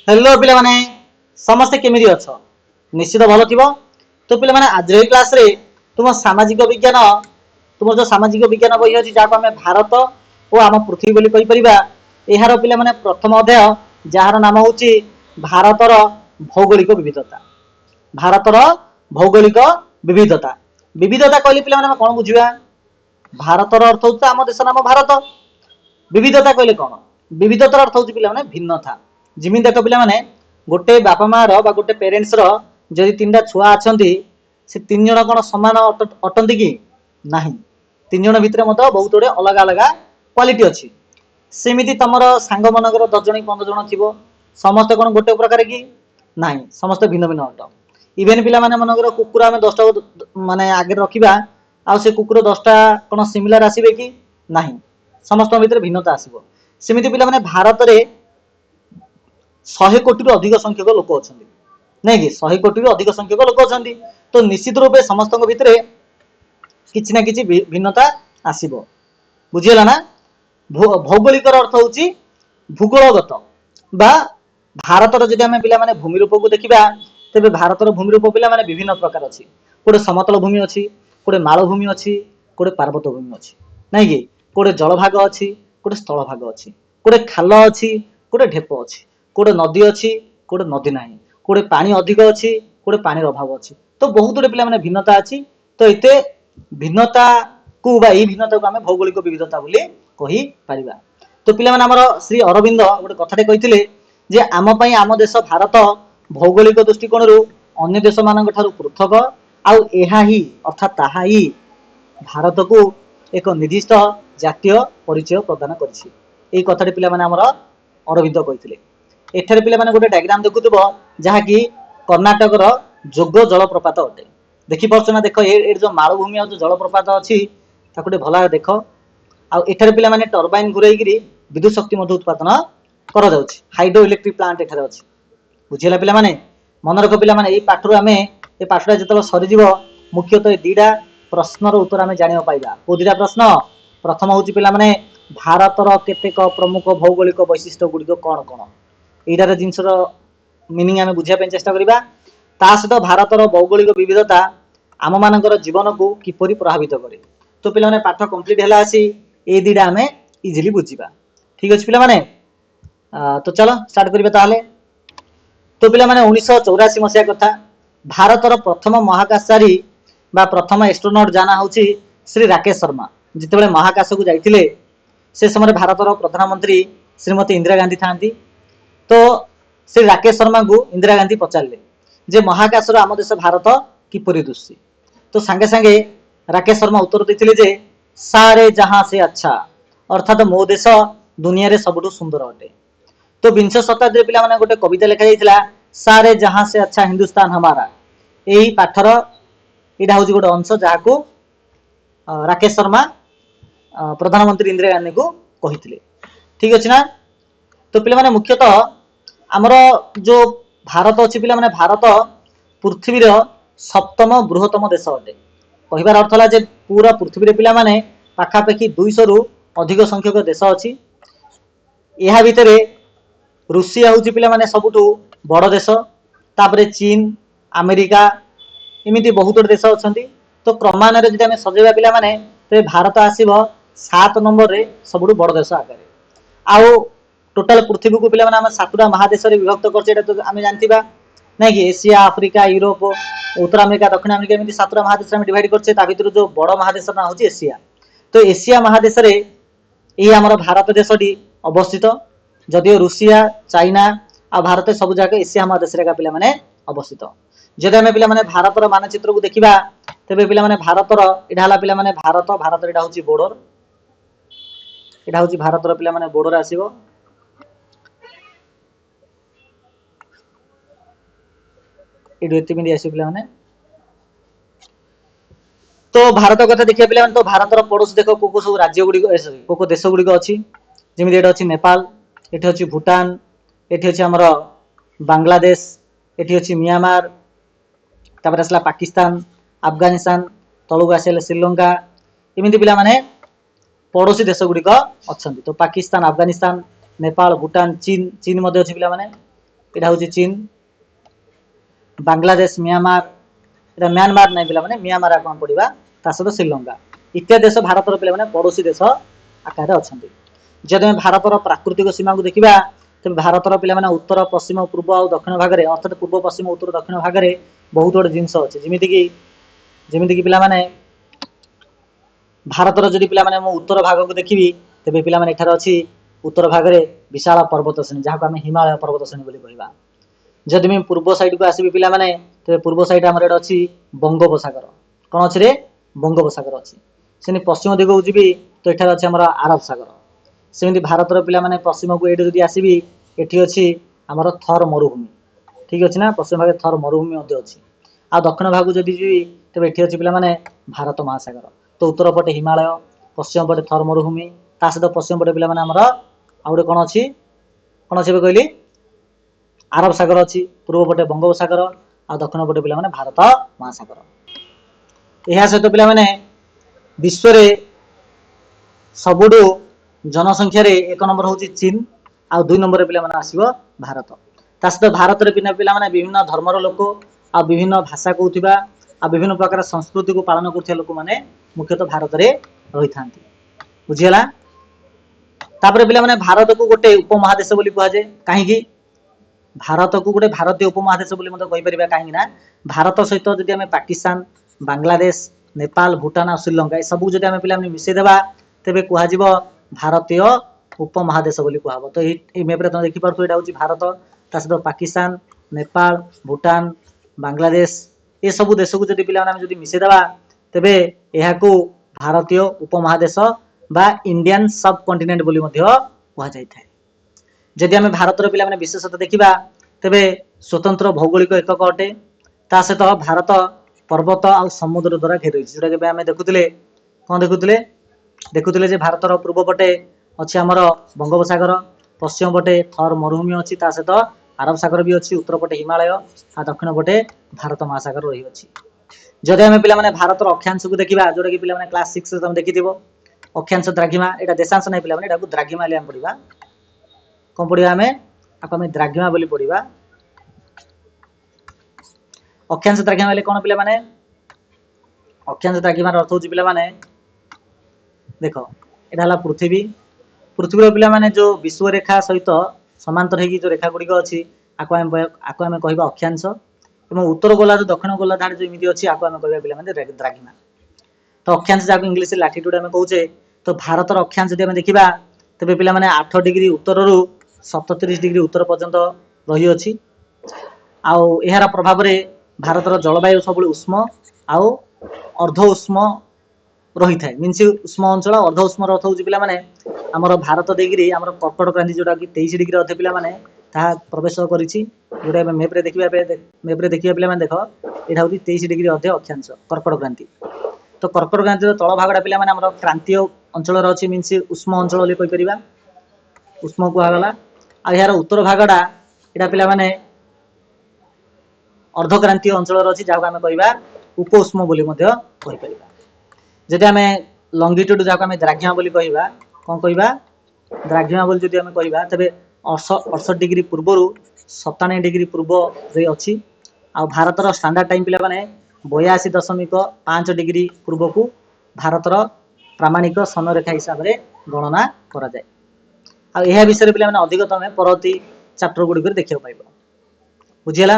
Hello पिला माने समस्त केमिति अछ निश्चित भलो थिबो। तो पिला माने आज रे क्लास रे तुम सामाजिक विज्ञान तुम जो सामाजिक विज्ञान बही अछि जाको हमें भारत और आम पृथ्वी बोली कहि परिबा। एहार पिला माने प्रथम अध्याय जार नाम होछि भारतर भौगोलिक विविधता। भारतर भौगोलिक विविधता विविधता कहले पिला माने कोन बुझिबा। भारतर अर्थ होछि आम देश नाम भारत। विविधता कहले कोन विविधतार अर्थ होछि पिला माने भिन्नता। जिमि देख पिला माने गोटे बापा माँ रो बा गोटे पेरेंट्स रो जदि तीनटा छुआ अछंती से तीन जण कोन समान अटंती कि नाही। तीन जण भितरे मत बहुत गुडे अलग अलग क्वालिटी अछि। सेमिति तमरो सांग मनकर 10 जण 15 जण थिबो समस्त कोन गोटे प्रकार कि नाही समस्त भिन्न भिन्न अट। इवेन पिला माने मनकर कुकुर आमे 10 टा माने आगे रखिबा आ से कुकुर 10 टा कोन सिमिलर आसीबे कि नाही समस्त भितरे भिन्नता आसीबो। सेमिति पिला माने भारत रे 100 कोटी रु अधिक संख्यक लोक अछंती नै कि 100 कोटी रु अधिक संख्यक लोक अछंती। तो निश्चित रूपे समस्त भितरे किछि ना किछि भिन्नता आसीबो। बुझियला ना। भौगोलिक अर्थ होछि भूगोलगत बा भारतर जदि आमे पिला माने भूमि रूप को देखिबा तेबे भारतर भूमि रूप पिला माने विभिन्न प्रकार अछि। कोडे समतल भूमि अछि, कोडे माळ भूमि अछि, कोडे पर्वत भूमि अछि नै कि कोडे जल भाग अछि, कोडे स्थल भाग अछि, कोडे खाल अछि, कोडे ढेप अछि, कोडे नदी अछि, कोडे नदी नाही, कोडे पानी अधिक अछि, कोडे पानी अभाव अछि। तो बहुत गुडे पिला माने भिन्नता अछि। तो एते भिन्नता को बा ई भिन्नता को आमे भौगोलिक विविधता बोली कहि परिबा। तो पिला माने हमर श्री अरविंद गोटे कथाटे कहिथिले जे आम पई आम देश भारत भौगोलिक दृष्टिकोण रु अन्य देश मानक ठारू पृथक आउ एहा ही अर्थात ताहा ही भारत को एक निर्दिष्ट जातीय परिचय प्रदान करछि। एई कथाटे पिला माने हमर अरविंद कहिथिले। एठारे पिला माने गोटे डायग्राम देखुथिबो जहा कि कर्णाटक रो जोग जलप्रपात अटे। देखि परछ ना देख ए जो माळभूमि आ जो जलप्रपात अछि ताको टे भला देख। आ एठारे पिला माने टरबाइन घुरेइगिरी विद्युत शक्ति मध्य उत्पादन करा जाउछि। हाइड्रो इलेक्ट्रिक प्लांट एठारे अछि। बुझिला पिला माने मन रख पिला माने ए पाठरो आमे ए पाठरा जतलो सरी जीवो मुख्यतः दीडा प्रश्नर उत्तर आमे जानिबा पाइबा। को दीडा प्रश्न प्रथम होछि पिला माने भारतर केतेक प्रमुख भौगोलिक वैशिष्ट्य गुडी कोन कोन एटार जिनसर मिनिंग आमे बुझिया पे चेष्टा करिबा। ता सहित भारतर भौगोलिक विविधता आम मानकर जीवन को किपरि प्रभावित करे। तो पिला माने पाठ कंप्लीट हैला आसी ए दीडा आमे इजीली बुझिबा। ठीक अछि पिला माने तो चलो स्टार्ट करिबा ताहाले। तो पिला माने 1984 मसिया कथा भारतर प्रथम महाकाशचारी बा प्रथम एस्ट्रोनॉट जाना होछि श्री राकेश शर्मा। जितेबेले महाकाश को जाइथिले से समय भारतर प्रधानमंत्री श्रीमती इंदिरा गांधी थांती। तो श्री राकेश शर्मा को इंदिरा गांधी पचारे जे महाकाश आम देश भारत किपरि दुसी। तो सांगे सांगे राकेश शर्मा उत्तर देते जे सारे जहां से अच्छा अर्थात मो देश दुनिया रे सबुठु सुंदर अटे। तो विंश शताब्दी पिला माने गोटे कविता लिखा जाइथिला सारे जहां से अच्छा हिंदुस्तान हमारा। एही पाठर एटा होछि गोटे अंश जाहाको राकेश शर्मा प्रधानमंत्री इंदिरा गांधी को कहिथिले। ठीक अछि ना। तो पिला माने मुख्यतः आमर जो भारत अच्छी पिला माने भारत पृथ्वी सप्तम बृहत्तम देश अटे। कहबार अर्थ है पूरा पृथ्वी पिला माने पाखापाखि 200 रु अधिक संख्यक देश अच्छी। यह भितर रूसिया हूँ पिला माने सबुठु बड़ देश तापरे चीन अमेरिका एमती बहुत देश अच्छा। तो क्रमान्वये जब आम सजेगा पिला माने तेरे भारत आसीबो 7 नंबर रे सबुठु बड़ देश आगे। आउ टोटाल पृथ्वी को पिला माने हम 7टा महादेश रे विभक्त करछे एटा तो आम जानथिबा नै कि एशिया आफ्रिका यूरोप उत्तर अमेरिका दक्षिण अमेरिका एमती 7टा महादेश में डिवाइड करछे। ता भितर जो बड़ महादेश ना होछि एशिया। तो एशिया महादेश रे एही हमर भारत देशटी अवस्थित। जदियो रूसिया चाइना आ भारत सब जगह एशिया महादेश रे पिला माने अवस्थित। जदि आम पिला माने भारतर मानचित्र को देखिबा तेबे पिला माने भारतर एडा हला पिला माने भारत भारत एडा होछि बॉर्डर एडा होछि भारतर पिला माने बॉर्डर आसीबो। एडो एति मिनट आसी पिला माने तो भारत कथा देखिया पिला माने तो भारतर पड़ोस देख को सब राज्य गुडी को देश गुडी अछि। जेमिति एडा अछि नेपाल एठी अछि भूटान एठी अछि हमर बांग्लादेश एठी अछि म्यांमार तापर असला पाकिस्तान अफगानिस्तान तळुक आसेले श्रीलंका एमिति पिला माने पड़ोसी देश गुडी अछंती। तो पाकिस्तान अफगानिस्तान नेपाल भूटान चीन चीन मध्ये अछि पिला माने এটা হচ্ছে চীন, বাংলাদেশ, म्यांमार, এটা म्यांमार নাই ପିଲା ମାନେ म्यांमार ଆପଣ ପଢିବା, ତା ସହିତ ଶ୍ରୀଲଙ୍କା ଇତ୍ୟାଦି ଦେଶ ଭାରତର ପିଲା ମାନେ ପଡୋଶୀ ଦେଶ ଆକାରରେ ଅଛନ୍ତି। ଯଦି ଆମେ ଭାରତର ପ୍ରାକୃତିକ ସୀମାକୁ ଦେଖିବା ତେବେ ଭାରତର ପିଲା ମାନେ ଉତ୍ତର, ପଶ୍ଚିମ, ପୂର୍ବ ଆଉ ଦକ୍ଷିଣ ଭାଗରେ ଅର୍ଥାତ୍ ପୂର୍ବ, ପଶ୍ଚିମ, ଉତ୍ତର, ଦକ୍ଷିଣ ଭାଗରେ ବହୁତ ଗୁଡେ ଜିନିଷ ଅଛି। ଯେମିତିକି ପିଲାମାନେ ଭାରତର ଯଦି ପିଲାମାନେ ମୁଁ ଉତ୍ତର ଭାଗକୁ ଦେଖିବି ତେବେ ପିଲାମାନେ ଏଠାରେ ଅଛି ଉତ୍ତର ଭାଗରେ ବିଶାଳ ପର୍ବତ ଶ୍ରେଣୀ, ଯାହାକୁ ଆମେ ହିମାଳୟ ପର୍ବତ ଶ୍ରେଣୀ ବୋଲି କହିବା। ଯଦି ମୁଁ ପୂର୍ବ ସାଇଡକୁ ଆସିବି ପିଲାମାନେ ତେବେ ପୂର୍ବ ସାଇଡ ଆମର ଏଠି ଅଛି ବଙ୍ଗୋପସାଗର। କଣ ଅଛି ରେ? ବଙ୍ଗୋପସାଗର ଅଛି। ସେମିତି ପଶ୍ଚିମ ଦିଗକୁ ଯିବି ତ ଏଠାରେ ଅଛି ଆମର ଆରବ ସାଗର। ସେମିତି ଭାରତର ପିଲାମାନେ ପଶ୍ଚିମକୁ ଏଇଠି ଯଦି ଆସିବି ଏଠି ଅଛି ଆମର ଥର ମରୁଭୂମି, ଠିକ ଅଛି ନା, ପଶ୍ଚିମ ଭାଗରେ ଥର ମରୁଭୂମି ମଧ୍ୟ ଅଛି। ଆଉ ଦକ୍ଷିଣ ଭାଗକୁ ଯଦି ଯିବି ତେବେ ଏଠି ଅଛି ପିଲାମାନେ ଭାରତ ମହାସାଗର। ତ ଉତ୍ତର ପଟେ ହିମାଳୟ, ପଶ୍ଚିମ ପଟେ ଥର ମରୁଭୂମି, ତା ସହିତ ପଶ୍ଚିମ ପଟେ ପିଲାମାନେ ଆମର ଆଉ ଗୋଟେ କଣ ଅଛି ଏବେ କହିଲି ଆରବ ସାଗର ଅଛି, ପୂର୍ବ ପଟେ ବଙ୍ଗୋପସାଗର ଆଉ ଦକ୍ଷିଣ ପଟେ ପିଲାମାନେ ଭାରତ ମହାସାଗର। ଏହା ସହିତ ପିଲାମାନେ ବିଶ୍ୱରେ ସବୁଠୁ ଜନସଂଖ୍ୟାରେ 1 ନମ୍ବର ହଉଛି ଚୀନ ଆଉ 2 ନମ୍ବରରେ ପିଲାମାନେ ଆସିବ ଭାରତ। ତା ସହିତ ଭାରତରେ ପିଲାମାନେ ବିଭିନ୍ନ ଧର୍ମର ଲୋକ ଆଉ ବିଭିନ୍ନ ଭାଷା କହୁଥିବା ଆଉ ବିଭିନ୍ନ ପ୍ରକାର ସଂସ୍କୃତିକୁ ପାଳନ କରୁଥିବା ଲୋକମାନେ ମୁଖ୍ୟତଃ ଭାରତରେ ରହିଥାନ୍ତି। ବୁଝିହେଲା? ତାପରେ ପିଲାମାନେ ଭାରତକୁ ଗୋଟେ ଉପମହାଦେଶ ବୋଲି କୁହାଯାଏ। କାହିଁକି? ଭାରତକୁ ଗୋଟେ ଭାରତୀୟ ଉପମହାଦେଶ ବୋଲି ମଧ୍ୟ କହିପାରିବା। କାହିଁକି ନା ଭାରତ ସହିତ ଯଦି ଆମେ ପାକିସ୍ତାନ, ବାଂଲାଦେଶ, ନେପାଳ, ଭୁଟାନ ଆଉ ଶ୍ରୀଲଙ୍କା ଏ ସବୁ ଯଦି ଆମେ ପିଲାମାନେ ମିଶେଇଦେବା ତେବେ କୁହାଯିବ ଭାରତୀୟ ଉପମହାଦେଶ ବୋଲି କୁହାହବ। ତ ଏଇ ମ୍ୟାପରେ ତମେ ଦେଖିପାରୁଥିବ ଏଇଟା ହଉଛି ଭାରତ, ତା ସହିତ ପାକିସ୍ତାନ, ନେପାଳ, ଭୁଟାନ, ବାଂଲାଦେଶ ଏସବୁ ଦେଶକୁ ଯଦି ପିଲାମାନେ ଆମେ ଯଦି ମିଶେଇଦେବା ତେବେ ଏହାକୁ ଭାରତୀୟ ଉପମହାଦେଶ ବା ଇଣ୍ଡିଆନ ସବ କଣ୍ଟିନେଣ୍ଟ ବୋଲି ମଧ୍ୟ କୁହାଯାଇଥାଏ। ଯଦି ଆମେ ଭାରତର ପିଲାମାନେ ବିଶେଷତଃ ଦେଖିବା ତେବେ ସ୍ୱତନ୍ତ୍ର ଭୌଗୋଳିକ ଏକକ ଅଟେ। ତା ସହିତ ଭାରତ ପର୍ବତ ଆଉ ସମୁଦ୍ର ଦ୍ୱାରା ଘେରି ରହିଛି, ଯୋଉଟା କେବେ ଆମେ ଦେଖୁଥିଲେ କଣ ଦେଖୁଥିଲେ ଯେ ଭାରତର ପୂର୍ବ ପଟେ ଅଛି ଆମର ବଙ୍ଗୋପସାଗର, ପଶ୍ଚିମ ପଟେ ଥର ମରୁଭୂମି ଅଛି, ତା ସହିତ ଆରବ ସାଗର ବି ଅଛି, ଉତ୍ତର ପଟେ ହିମାଳୟ ଆଉ ଦକ୍ଷିଣ ପଟେ ଭାରତ ମହାସାଗର ରହିଅଛି। ଯଦି ଆମେ ପିଲାମାନେ ଭାରତର ଅକ୍ଷାଂଶକୁ ଦେଖିବା, ଯୋଉଟା କି ପିଲାମାନେ କ୍ଲାସ 6 ରେ ତମେ ଦେଖିଥିବ, ଅକ୍ଷାଂଶ ଦ୍ରାଘିମା, ଏଇଟା ଦେଶାଂଶ ନାହିଁ ପିଲାମାନେ, ଏଟାକୁ ଦ୍ରାଘିମା ବୋଲି ଆମେ ପଢିବା। କଣ ପଢିବା ଆମେ? ଆକୁ ଆମେ ଦ୍ରାଘିମା ବୋଲି ପଢିବା। ଅକ୍ଷାଂଶ ଦ୍ରାଘିମା ହେଲେ କଣ ପିଲାମାନେ? ଅକ୍ଷାଂଶ ଦ୍ରାଘିମାର ଅର୍ଥ ହଉଛି ପିଲାମାନେ ଦେଖ, ଏଟା ହେଲା ପୃଥିବୀର ପିଲାମାନେ ଯୋଉ ବିଶ୍ୱରେଖା ସହିତ ସମାନ୍ତର ହେଇକି ଯୋଉ ରେଖା ଗୁଡିକ ଅଛି ଆକୁ ଆମେ କହିବା ଅକ୍ଷାଂଶ, ଏବଂ ଉତ୍ତର ଗୋଲାର୍ଦ୍ଧ ଦକ୍ଷିଣ ଗୋଲାର୍ଦ୍ଧ ଆଡେ ଯୋଉ ଏମିତି ଅଛି ଆକୁ ଆମେ କହିବା ପିଲାମାନେ ଦ୍ରାଘିମା। ତ ଅକ୍ଷାଂଶ ଯାହାକୁ ଇଂଲିଶରେ ଲାଟିଟ୍ୟୁଡ ଆମେ କହୁଛେ, ତ ଭାରତର ଅକ୍ଷାଂଶ ଯଦି ଆମେ ଦେଖିବା ତେବେ ପିଲାମାନେ 8 ଡିଗ୍ରୀ ଉତ୍ତରରୁ 37 ଡିଗ୍ରୀ ଉତ୍ତର ପର୍ଯ୍ୟନ୍ତ ରହିଅଛି। ଆଉ ଏହାର ପ୍ରଭାବରେ ଭାରତର ଜଳବାୟୁ ସବୁବେଳେ ଉଷ୍ମ ଆଉ ଅର୍ଦ୍ଧ ଉଷ୍ମ ରହିଥାଏ। ମିନ୍ସ ଉଷ୍ମ ଅଞ୍ଚଳ, ଅର୍ଦ୍ଧ ଉଷ୍ମର ଅର୍ଥ ହଉଛି ପିଲାମାନେ ଆମର ଭାରତ ଦେଇକିରି ଆମର କର୍କଟ କ୍ରାନ୍ତି ଯୋଉଟା କି 23 ଡିଗ୍ରୀ ଅଧେ ପିଲାମାନେ ତାହା ପ୍ରବେଶ କରିଛି। ଯୋଉଟା ଆମେ ମ୍ୟାପରେ ଦେଖିବା ପିଲାମାନେ ଦେଖ, ଏଇଟା ହଉଛି 23 ଡିଗ୍ରୀ ଅଧେ ଅକ୍ଷାଂଶ କର୍କଟ କ୍ରାନ୍ତି। ତ କର୍କଟ କ୍ରାନ୍ତିର ତଳ ଭାଗଟା ପିଲାମାନେ ଆମର କ୍ରାନ୍ତୀୟ ଅଞ୍ଚଳରେ ଅଛି, ମିନ୍ସ ଉଷ୍ମ ଅଞ୍ଚଳ ବୋଲି କହିପାରିବା, ଉଷ୍ମ କୁହାଗଲା। ଆଉ ଏହାର ଉତ୍ତର ଭାଗଟା ଏଇଟା ପିଲାମାନେ ଅର୍ଦ୍ଧକ୍ରାନ୍ତୀୟ ଅଞ୍ଚଳରେ ଅଛି, ଯାହାକୁ ଆମେ କହିବା ଉପ ଉଷ୍ମ ବୋଲି ମଧ୍ୟ କହିପାରିବା। ଯଦି ଆମେ ଲଙ୍ଗିଟ୍ୟୁଡ ଯାହାକୁ ଆମେ ଦ୍ରାଘିମା ବୋଲି କହିବା, କଣ କହିବା? ଦ୍ରାଘିମା ବୋଲି ଯଦି ଆମେ କହିବା ତେବେ 68 ଡିଗ୍ରୀ ପୂର୍ବରୁ 97 ଡିଗ୍ରୀ ପୂର୍ବରେ ଅଛି। ଆଉ ଭାରତର ଷ୍ଟାଣ୍ଡାର୍ଡ ଟାଇମ ପିଲାମାନେ 82.5 ଡିଗ୍ରୀ ପୂର୍ବକୁ ଭାରତର ପ୍ରାମାଣିକ ସମୟରେଖା ହିସାବରେ ଗଣନା କରାଯାଏ। ଆଉ ଏହା ବିଷୟରେ ପିଲାମାନେ ଅଧିକ ତମେ ପରବର୍ତ୍ତୀ ଚାପ୍ଟର ଗୁଡିକରେ ଦେଖିବାକୁ ପାଇବ। ବୁଝିହେଲା?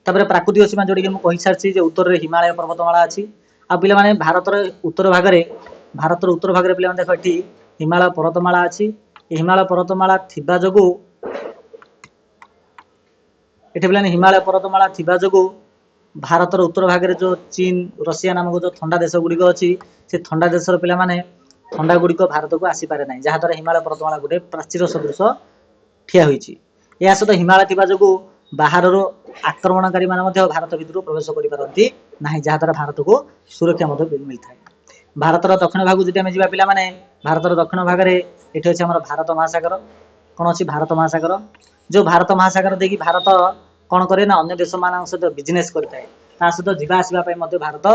ତାପରେ ପ୍ରାକୃତିକ ସୀମା ଯୋଉଟାକି ମୁଁ କହିସାରିଛି ଯେ ଉତ୍ତରରେ ହିମାଳୟ ପର୍ବତମାଳା ଅଛି। ଆଉ ପିଲାମାନେ ଭାରତର ଉତ୍ତର ଭାଗରେ ପିଲାମାନେ ଦେଖ ଏଠି ହିମାଳୟ ପର୍ବତମାଳା ଅଛି। ଏ ହିମାଳୟ ପର୍ବତମାଳା ଥିବା ଯୋଗୁ ଭାରତର ଉତ୍ତର ଭାଗରେ ଯୋଉ ଚୀନ, ରଷିଆ ନାମକ ଯୋଉ ଥଣ୍ଡା ଦେଶ ଗୁଡିକ ଅଛି, ସେ ଥଣ୍ଡା ଦେଶର ପିଲାମାନେ ଥଣ୍ଡା ଗୁଡିକ ଭାରତକୁ ଆସିପାରେ ନାହିଁ, ଯାହାଦ୍ୱାରା ହିମାଳୟ ପର୍ବତମାଳା ଗୋଟେ ପ୍ରାଚୀର ସଦୃଶ ଠିଆ ହୋଇଛି। ଏହା ସହିତ ହିମାଳୟ ଥିବା ଯୋଗୁ ବାହାରର ଆକ୍ରମଣକାରୀ ମାନେ ମଧ୍ୟ ଭାରତ ଭିତରକୁ ପ୍ରବେଶ କରିପାରନ୍ତି ନାହିଁ, ଯାହାଦ୍ୱାରା ଭାରତକୁ ସୁରକ୍ଷା ମଧ୍ୟ ମିଳିଥାଏ। ଭାରତର ଦକ୍ଷିଣ ଭାଗକୁ ଯଦି ଆମେ ଯିବା ପିଲାମାନେ, ଭାରତର ଦକ୍ଷିଣ ଭାଗରେ ଏଠି ଅଛି ଆମର ଭାରତ ମହାସାଗର। କଣ ଅଛି? ଭାରତ ମହାସାଗର। ଯୋଉ ଭାରତ ମହାସାଗର ଦେଇକି ଭାରତ କଣ କରେ ନା ଅନ୍ୟ ଦେଶ ମାନଙ୍କ ସହିତ ବିଜନେସ କରିଥାଏ, ତା ସହିତ ଯିବା ଆସିବା ପାଇଁ ମଧ୍ୟ ଭାରତ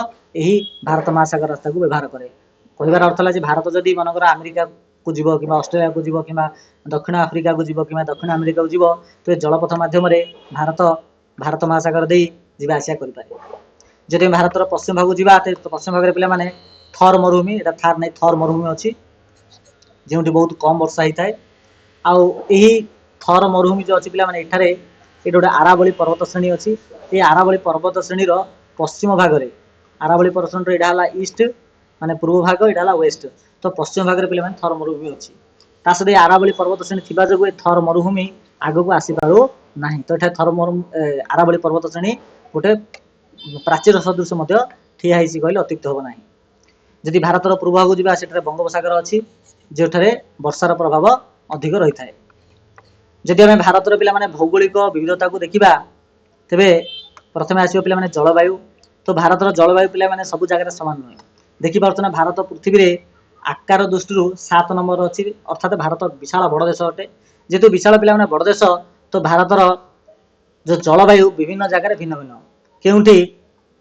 ଏହି ଭାରତ ମହାସାଗର ରାସ୍ତାକୁ ବ୍ୟବହାର କରେ। କହିବାର ଅର୍ଥ ହେଲା ଯେ ଭାରତ ଯଦି ମନେକର ଆମେରିକା को जीव कि ऑस्ट्रेलिया को जीव कि दक्षिण आफ्रिका को जीव कि दक्षिण अमेरिका को जीव तो जलपथ माध्यम भारत भारत महासागर दे जीवा आसिया करें जदि भारत पश्चिम भाग जावा तो पश्चिम भाग पे थर मरुभूमि एटा थार नहीं थर मरुभूमि अच्छी जो बहुत कम वर्षा होता है आउ यही थर मरुभूमि जो अच्छी पे एठारे ये गोटे आरावली पर्वत श्रेणी अच्छी ये आरावली पर्वत श्रेणी पश्चिम भाग में आरावली पर्वत श्रेणी यहाँ ईस्ट माने पूर्व भाग यहाँ वेस्ट तो पश्चिम भाग में पे थर मरुभूमि अच्छी ता सहित आरावली पर्वत श्रेणी थी जो थर मरुभूमि आग को आसीपार ना तो ये थर आरावली पर्वत श्रेणी गोटे प्राचीर सदृश ठिया कहले अत्युक्त हम ना जदि भारत पूर्व भाग जावा से बंगोपसागर अच्छी जो वर्षार प्रभाव अधिक रही है जदि आम भारत पे भौगोलिक विविधता को देखा तेरे प्रथम आसो पे जलवायु तो भारत जलवायु पे सब जगह सामान नुहे देखिपुना भारत पृथ्वी में आकार दृष्टि 7 नंबर अच्छी अर्थात भारत विशाल बड़ देश अटे जेहेतु विशाल पे बड़ देश तो भारतर जो जलवायु विभिन्न जगह भिन्न भिन्न केउंठी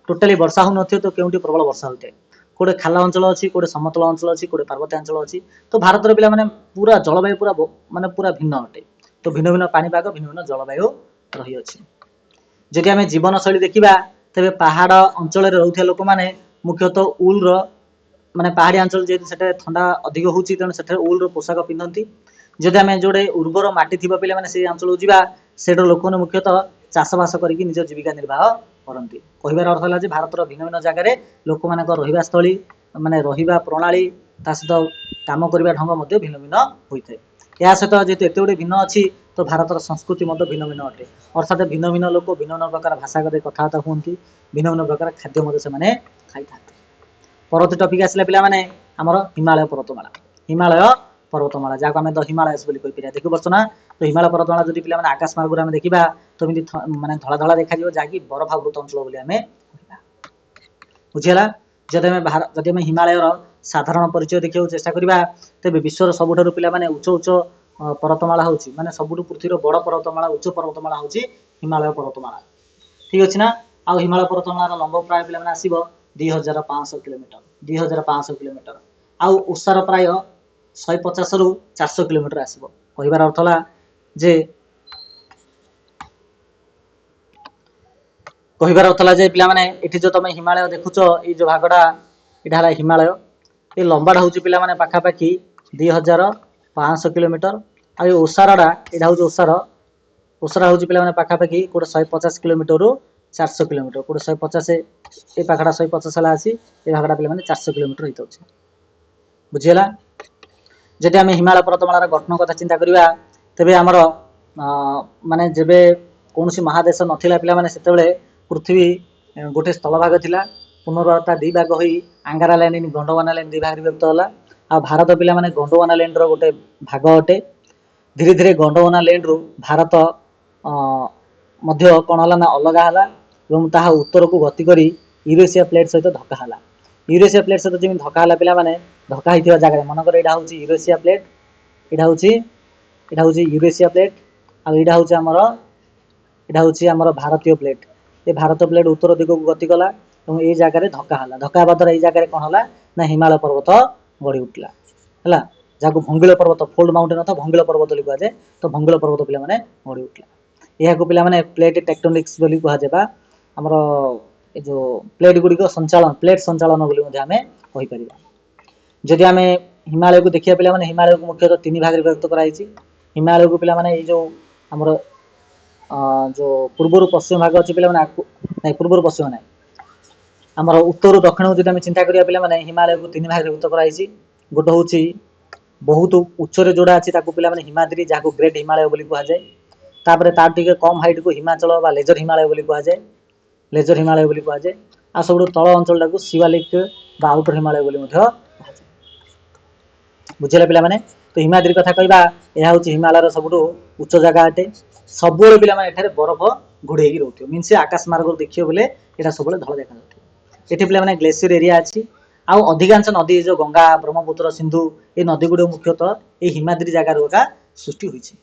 टोटाली वर्षा हो तो केउंठी प्रबल वर्षा होता है कोड़े खाला अंचल अच्छी कोड़े समतल अंचल अच्छी कोड़े पार्वत्य अंचल अच्छी तो भारत पे पूरा जलवायु पूरा माने पूरा भिन्न अटे तो भिन्न भिन्न पानीपाग भिन्न भिन्न जलवायु रही अच्छी जदि आम जीवन शैली देखा तेरे पहाड़ अंचल रोकथि लोक मैंने मुख्यतः उल माने पहाड़ी अंचल जेहेतु से ठंडा अधिक होती तेणु से उल पोशाक पिंधती जदि आम जोड़े उर्वर माटी थी पे से अंचल जावा से लोक मुख्यतः चाषबास करके निज जीविका निर्वाह करती कहबार अर्थ है भारत भिन्न भिन्न जगह लोक मान रही माने रहा प्रणाली सहित कम करने ढंग भिन्न भिन्न होता है या सहित जेहेतु एत गुटे भिन्न अच्छी तो भारतर संस्कृति भिन्न भिन्न अटे अर्थात भिन्न भिन्न लोक भिन्न भिन्न प्रकार भाषा कथबार्ता हमें भिन्न भिन्न प्रकार खाद्य से खाई था परवर्ती टपिक आसला पे आमर हिमालय पर्वतमाला हिमालय पर्वतमाला जहाँ आम द हिमालयस देखी बर्षना तो हिमालय पर्वतमाला जब पे आकाश मार्ग आम देखा तो माने धला धला देखा जहाँकि बरफावृत अंचल आम बुझीगला जदि आम हिमालय साधारण परिचय देखा चेष्टा करवा तेज विश्वर सबुठ पे उच्च उच्च पर्वतमाला हूँ माने सबुठ पृथ्वीर बड़ पर्वतमाला उच्च पर्वतमाला हूँ हिमालय पर्वतमाला ठीक अच्छे ना आ हिमालय पर्वतमाला लंब प्राय पे आसो 2500 किलोमीटर 2500 किलोमीटर आउ ओसार प्राय 150 रु 400 किलोमीटर आसो कहबार अर्थ है जे कहबार अर्थ है पे जो तुम हिमालय देखुच ये जो भागटा यहाँ हिमालय ये लंबाटा हूँ पे पाखापाखि 2500 किलोमीटर आ ओसारटा यहाँ हूँ ओसार ओसारा हूँ पे पाखापाखि गोटे 150 किलोमीटर रु 400 किलोमीटर गोटे 150 ये पाखटा 150 है आसी ये भागटा पे 400 किलोमीटर होता है बुझीगला जदि आम हिमालय पर्वतमालार गठन कथा चिंता करवा तेरे आमर माने जेबे कौन महादेश नथिला पिला माने सेतेबेले पृथ्वी गोटे स्थल भाग थिला पुनर्वार्ता दी भाग होई आंगारा लैंड गंडवाना लैंड दी भाग विभक्त होला आ भारत पिला माने गंडवाना लैंड रो गोटे भाग अटे धीरे धीरे गंडवाना लैंड रो भारत मध्य कौन है ना अलग है ताहा उत्तर को गति करी यूरेशिया प्लेट सहित धक्का है यूरेशिया प्लेट सहित जमी धक्का है पिला माने धक्का होता जगह मनकर यहाँ हूँ यूरेशिया प्लेट यहाँ हूँ यूरेशिया प्लेट आईटा हूँ आमर भारतीय प्लेट ये भारत प्लेट उत्तर दिग को गति कला और ये जगह धक्का है धक्का हवा द्वारा ये जगह कौन है ना हिमालय पर्वत गढ़ी उठला है जहाँ भंगिल पर्वत फोल्ड माउंटेन अथवा भंगिल पर्वत कहुए तो भंगिल पर्वत पे गढ़ी उठला यह पे प्लेट टेक्टोनिक्स कहुवा आमर ये जो प्लेट गुड़िक संचालन प्लेट संचालन आम कहीपर जदि आम हिमालय को देखिए पे हिमालय को मुख्यतः 3 भाग विभक्त कराई हिमालय को पे जो आमर जो पूर्वर पश्चिम भाग अच्छी पे नहीं पूर्वर पश्चिम ना आमर उत्तर दक्षिण को जब चिंता करा पे हिमालय को 3 भाग विभक्त कराई गोटे हूँ बहुत उच्चरे जोड़ा अच्छी पे हिमाद्री जहाँ ग्रेट हिमालय कहुए तापर तार टिके कम हाइट को हिमाचल बा लेजर हिमालय कहुए लेजर हिमालय कहुए आ सब तल अंचल को शिवालिक बा आउटर हिमालय बुझेगा पे तो हिमाद्री कथा कहवा यह हूँ हिमालय सबुठ उच्च जगह अटे सब पे बरफ घोड़े रोथे मीन से आकाश मार्ग देखिए बोले यहाँ सब धल देखा ये पे ग्लेशियर एरिया अच्छी आउ अधिकांश नदी जो गंगा ब्रह्मपुत्र सिंधु ये नदी गुड़ मुख्यतः ये हिमाद्री जगार सृष्टि होती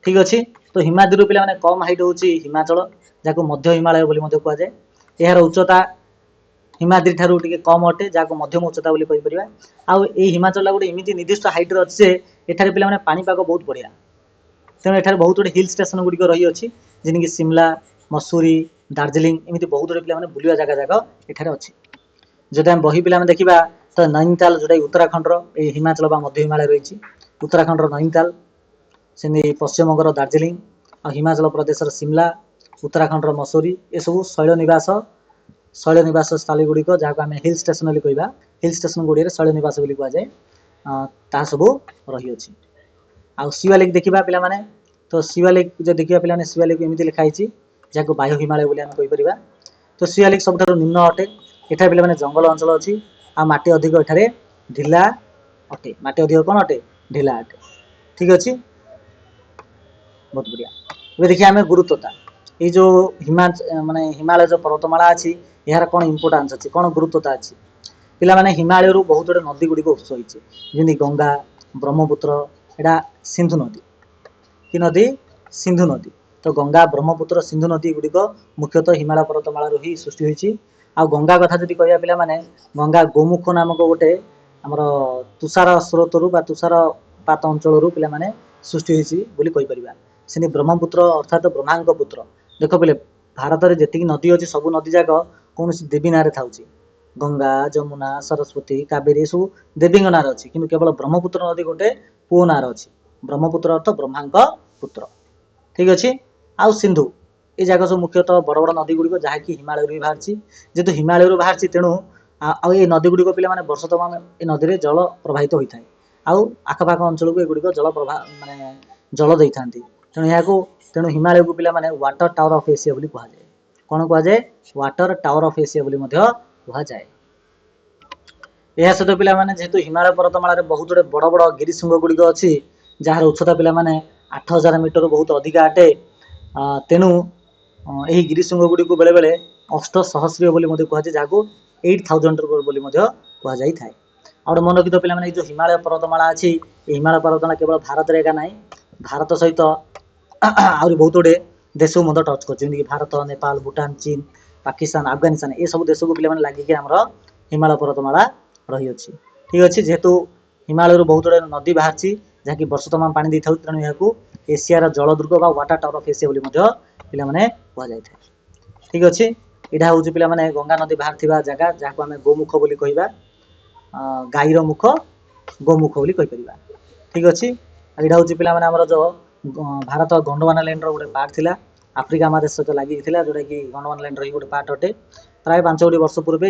ठीक अच्छे तो हिमाद्री पे कम हाइट हूँ हिमाचल जहाँ मध्य हिमालय कहुए यार उच्चता हिमाद्री ठारू टिके कम अटे जहाँ मध्यम उच्चता बोली कहि परिबा। आउ ए हिमाचल गोटे एमिति निर्दिष्ट हाइट रे अछि जे एठारे पिला माने पानीपाग बहुत बढ़िया। तेणु एठारे बहुत गुड़े हिल स्टेशन गुड़िक रही अछि जेनिक शिमला, मसूरी, दार्जिलिंग एमिति बहुत गुड़े पिला माने बुलिया जगह जगह एठारे अछि। जदि हम बही पिला माने देखिबा तो नैनीताल जोटा उत्तराखंड रो ए हिमाचल बा मध्य हिमालय रहिछि। उत्तराखंड रो नैनीताल, सेमि पश्चिम बंग रो दार्जिलिंग आ हिमाचल प्रदेश रो शिमला, उत्तराखंड रो मसूरी ए सब शैल निवास स्थली गुड़िक जहाँ आम हिल स्टेशन बोली कहवा। हिल स्टेशन गुड़िया शैल निवास बोली कहुए ता सब रही अछि। आउ शिवालिक देखिबा पिला माने तो शिवालिक जो देखिबा पिला माने शिवालिक एमिति लिखा हिछि जहाँ वायु हिमालय बोली हम कहि परिबा। तो शिवालिक सबठारु निम्न अटे। एठारे पिला माने जंगल अंचल अछि आ माटी अधिक एठारे ढिला अटे। माटी अधिक कोन अटे ढिला अटे। ठीक अछि, बहुत बढ़िया। ଏବେ देखिए आम गुरुत्वता ये जो माने हिमालय जो पर्वतमाला अच्छी यार कौन इंपोर्टान्स अच्छी कौन गुरुत्वता अच्छी पिला माने हिमालय बहुत गुड़े नदी गुड़िक उत्स होती जमी गंगा, ब्रह्मपुत्र, एटा सिंधु नदी कि नदी सिंधु नदी। तो गंगा, ब्रह्मपुत्र, सिंधु नदी गुड़िक मुख्यतः हिमालय पर्वतमाला ही सृष्टि होती। आ गंगा कथा जब कह पिला माने गंगा गोमुख नामक गोटे आमर तुषार स्रोत रू तुषार पात अंचल पिला माने सृष्टि होती बोली कहि परिबा। से ब्रह्मपुत्र अर्थात ब्रह्मा पुत्र। देख पे भारत में जी नदी अच्छी सब नदी जाक कौन देवी ना था गंगा, जमुना, सरस्वती, कावेरी सब देवी ना अच्छी कि केवल ब्रह्मपुत्र नदी गोटे पुओ ना अच्छी। ब्रह्मपुत्र अर्थ ब्रह्मा पुत्र। ठीक अच्छे। आउ सिंधु ये जगह सब मुख्यतः बड़ बड़ नदी गुड़िक जहाँकि हिमालय भी बाहर जेहेतु हिमालय बाहर तेणु ये नदी गुड़िक पे वर्ष तमाम ये नदी में जल प्रवाहित होता है। आउ आखपाख अंचल को एगुड़िक जल प्रभा माने जल दे था। तेणु यहाँ तेणु हिमालय को पिला माने वाटर टावर ऑफ एशिया बोली कहा जाए। कौन कहा जाए वाटर टावर ऑफ एशिया बोली कहा जाए। यह सहित पिला माने जेहेतु हिमालय पर्वतमाला बहुत गुड़े बड़ बड़ गिरिशृंग गुड़िक अच्छी जार उच्चता पिला माने 8000 मीटर बहुत अधिक अटे। तेणु यही गिरिशृंग गुड़िक बेले बेले अष्ट सहस्रीय बोली कहुए जहाँ 8000 बोली कहुए था। और मन रखिथ पे जो हिमालय पर्वतमाला अच्छी हिमालय पर्वतमाला केवल भारत में एका ना भारत सहित आहरी बहुत गुड़े देश को टच कर भारत, नेपाल, भूटान, चीन, पाकिस्तान, अफगानिस्तान ये सब देश को पे लगिक हिमालय पर्वतमाला रही अच्छी। ठीक अच्छे। जेहेतु हिमालय बहुत गुड़े नदी बाहर जहाँकि वर्ष तमाम पानी दे था तेणु यहाँ एशियार जलदुर्ग बा वाटर टावर ऑफ एशिया पे कहुए। ठीक अच्छे। यहाँ हूँ पे गंगा नदी बाहर थी जगह जहाँ आम गोमुख बोली कहवा गाईर मुख गोमुख बोली कहीपर। ठीक अच्छे। यहाँ हूँ पे जो भारत गंडवाना लैंड रोटे पार्ट थिला आफ्रिका महादेश सहित लगी जोटा कि गंडवाना लैंड रही गोटे पार्ट अटे। प्राय 5 कोटी वर्ष पूर्व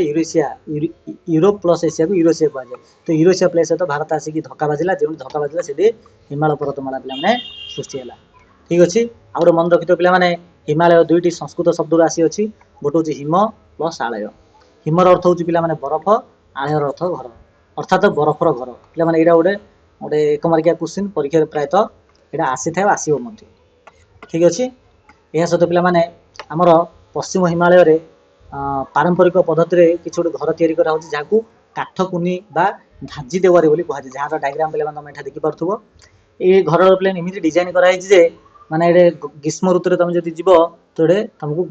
यूरोप प्लस एशिया को यूरोसिया कहुए। तो यूरोसिया प्लेस सहित भारत आसिक धक्का बाजिला जो धक्का बाजिला से हिमालय पर्वतमाला पे सृष्टि है। ठीक अच्छे। आउ मन रखिथ पे हिमालय दुईटी संस्कृत शब्द आसी अच्छी गोटे हूँ हिम प्लस आलय। हिमर अर्थ हूँ पे बरफ, आलयर अर्थ घर अर्थात बरफर घर। पे यहाँ गोटे गोटे 1 मार्किया क्वेश्चन परीक्षा प्रायतः यहाँ आसी था आसो। ठीक अच्छे। यह सहित पे आमर पश्चिम हिमालय रे पारंपरिक पद्धति किसी गोटे घर तैयारी करा जहाँ काठकुनी बा धाजी देवारी बोली कहुए जहाँ डायग्राम पे तुम यहाँ देखिपो। ये घर प्लेन एमती डिजाइन कराई माने ग्रीष्म ऋतु तुम जब जीव तो ये तुमको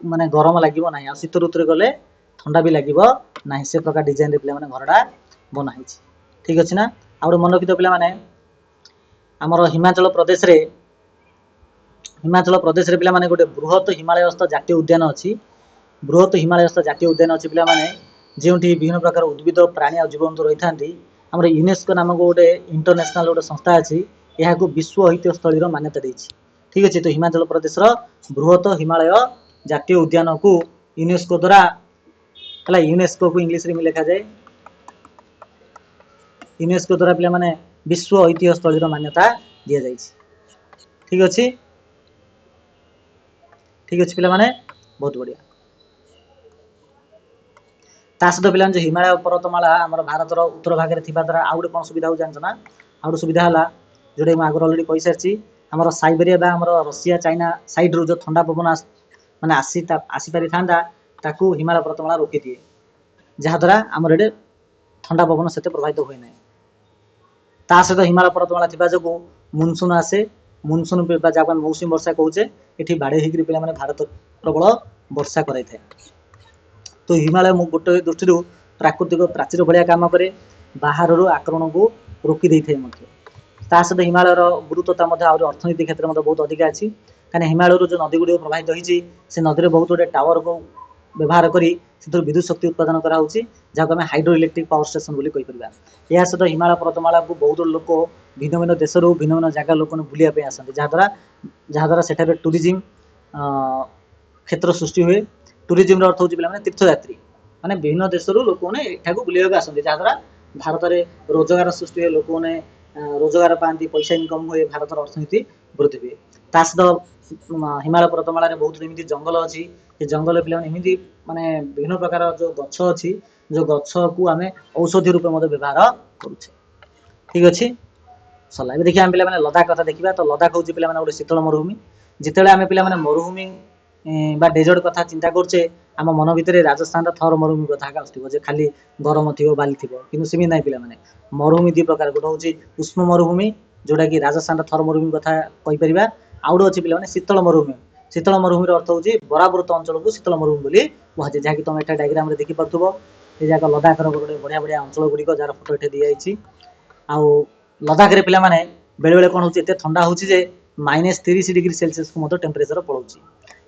माने गरम लगे ना आ शीत ऋतु गले ठंडा भी लगे ना से प्रकार डिजाइन पे घरटा बनाई। ठीक अच्छे ना। आउ मन रखिथ पे आमर हिमाचल प्रदेश रे पे गोटे बृहत हिमालयस्थ जातीय उद्यान अच्छी। बृहत हिमालयस्थ जातीय उद्यान अच्छी पे जो विभिन्न प्रकार उद्भिद प्राणी और जीवजंतु रही था। आम यूनेस्को नामक गोटे इंटरनेशनल गोटे संस्था अच्छी यहाँ को विश्व ऐतिह्य स्थल मान्यता देती। ठीक अच्छे। तो हिमाचल प्रदेश बृहत हिमालय जातीय उद्यान को यूनेस्को द्वारा यूनेस्को को इंग्लिश में लिखा जाए यूनेस्को द्वारा पे माने विश्व ऐतिह्य स्थल मान्यता दि जाए। ठीक अच्छे। ठीक अच्छे पे बहुत बढ़िया। सहित पे जो हिमालय पर्वतमाला आम भारत उत्तर भाग में द्वारा आउ गोटे कौन सुविधा हो जान ना आउ गोटे सुविधा है जोटा मुझे आगे अलरेडी कही सारी आम साइबेरिया आम रशिया चाइना साइड रू जो ठंडा पवन मैंने आसीपारी था हिमालय पर्वतमाला रोकी दिए जहाद्वारा आमर ये ठंडा पवन से प्रभावित हुए ना। सहित हिमालय पर्वतमाला थी जो मुनसून आसे मुनसून जहाँ मौसुमी वर्षा कहे ये बाड़े होकर पे भारत प्रबल वर्षा कराई। तो हिमालय गोटे दृष्टि प्राकृतिक प्राचीर भाया काम करे बाहर आक्रमण को रोकी दे था सहित हिमालयर गुरुत्वता अर्थनीति क्षेत्र में बहुत अधिक अच्छी कहीं हिमालय जो नदी गुड़ प्रवाहित होती से नदी में बहुत गुटे टावर को व्यवहार करी विद्युत शक्ति उत्पादन कराऊँ जहाँ आम हाइड्रो इलेक्ट्रिक पावर स्टेशन बोली कहीपर यह सहित हिमालय पर्वतमाला को बहुत लोक भिन्न भिन्न देश भिन्न भिन्न जगह लोक बुलाया आसती जहाँद्वारा सेठारे टूरिज्म क्षेत्र सृष्टि हुए टूरिज्म अर्थ होची पे तीर्थयात्री माने विभिन्न देश लोक मैंने यहाँ बुलाया आसती जहाँद्वारा भारत में रोजगार सृष्टि हुए लोक मैंने रोजगार पाती पैसा इनकम हुए भारत अर्थनीति वृद्धि हुए ता सहित हिमालय पर्वतमाला बहुत एमती जंगल अच्छी जंगल पे माने विभिन्न प्रकार जो गछ अच्छी जो गछ को आम औषधि रूप व्यवहार करुचे ठीक अच्छे सरला देखिए आम पे लदाख कथा देखा तो लदाख हूँ पे गोटे शीतल मरुभूमि जिते आम पे मरुभूमि बा डेजर्ट कथा चिंता करचे आम मन भितर राजस्थान थर मरुभूमि कथा आसो खाली गरम थी बाली थी कि सेमि ना पे मरुभूमि दु प्रकार गोटे हूँ उष्ण मरुभूमि जोटा कि राजस्थान थर मरुभूमि कथा कहीपर आउ गोटे अच्छी पे शीतल मरुभूमि अर्थ हूँ बराबरत अंचल को शीतल मरुभूमि कहुचे जहाँकि तुम एटा डायग्राम रे देखि पार्थुबो ये जाक लदाखर गोटे बढ़िया बढ़िया अंचल गुड़िक जार फोटो ये दिखाई आउ लदाख रे पिला माने बेले बेले कौन होते ठंडा होची जे -30 डिग्री सेल्सियस को टेम्परेचर पड़ोची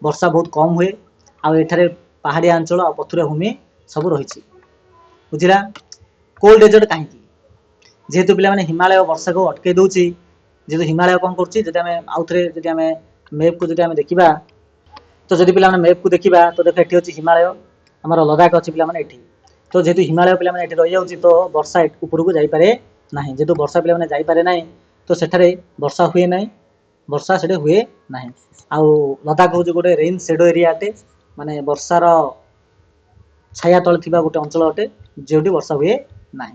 वर्षा बहुत कम हुए आउ एठारे पहाड़िया अंचल आ पथुरिया भूमि सब रही बुझला कोल्ड डेजर्ट कहीं जेहेतु पिला माने हिमालय वर्षा को अटके दउची जेहेतु हिमालय कौन कर आउ थे जब मैप को जब देखा तो जब पे मैप को देखा तो देख ये अच्छी हिमालय आम लदाख अच्छी पे तो जेहेतु हिमालय पे रही जाऊँगी तो वर्षा उपरको जापे ना जेहेतु वर्षा पे जापे ना तो सेठारे वर्षा हुए ना वर्षा से हुए ना आउ लदाख हूँ गोटे रेन शेडो एरिया अटे माने वर्षार छाया तले थी गोटे अंचल अटे जो वर्षा हुए ना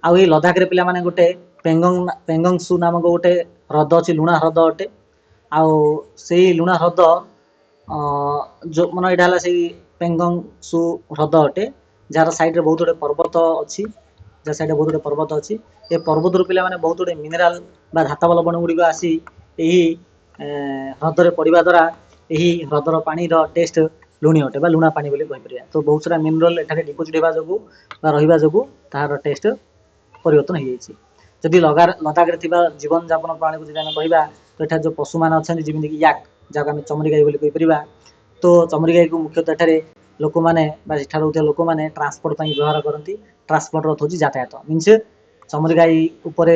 आउ ये लदाख रे पिला माने गोटे पेंगंग सु नामक गोटे ह्रद अच्छी लुणा ह्रद अटे आउ से लुणा ह्रद जो मन यहाँ से पेंगंग सु ह्रद अटे जार साइड बहुत गुटे पर्वत अच्छी जहाँ साइड बहुत गुटे पर्वत अच्छी ये पर्वत रू पे बहुत गुटे मिनेराल धातव लवण गुड़िक आसी ह्रदरे पड़ा द्वारा यही ह्रदर पानी टेस्ट लुणी अटे लुणा पानी बोली कहीपर तो बहुत सारा मिनरल एठारे डिपोजिट होगा जो रहा जो तार टेस्ट परिवर्तन हो जाए जदि लदाख रे जीवन जापन प्रणाली को जब कहवा तो यहाँ जो पशु मैंने अच्छा जमीन याक जहाँ आम चमरी गाई बोली कहीपर तो चमरी गाई को मुख्यतः एठारे लोक मैंने लोक मैंने ट्रांसपोर्ट व्यवहार करती ट्रांसपोर्ट अर्थ हूँ यातायात मीनस चमरी गाई उपर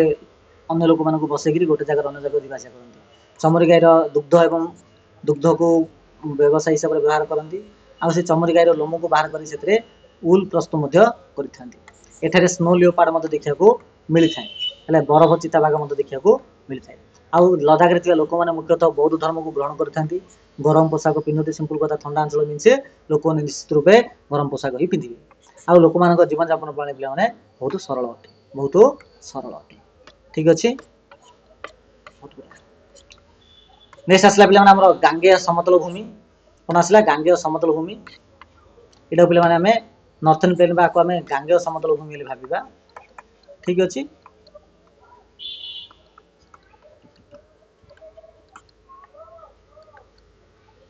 अन्य लोक मान बसैक गोटे जगह अन्य जगह जावास करती चमरी गाईर दुग्ध एवं दुग्ध को व्यवसाय हिसाब से व्यवहार करती आउ से चमरी गाईर लोम को बाहर कर उल प्रस्तुत करते स्नो लियोपार्ड देखा मिलता है बरफ चिताबाघ देखा मिलता है आउ लदाख रे लोक मैंने मुख्यतः बौद्ध धर्म को ग्रहण करते गरम पोशाक पिंधते सिंपल कथा ठंडा अंचल मीनस लोक निश्चित रूपे गरम पोशाक ही पिंधे आउ लोक मान जीवन जापन प्रणाली पे बहुत सरल अटे बहुत सरल अटे ठीक अच्छे नेक्स्ट आसला पे गांगेय समतल भूमि कौन आसला गांगेय समतल भूमि यहाँ पे आम नॉर्थर्न प्लेन को आम गांगेय समतल भूमि भाविबा ठीक अच्छे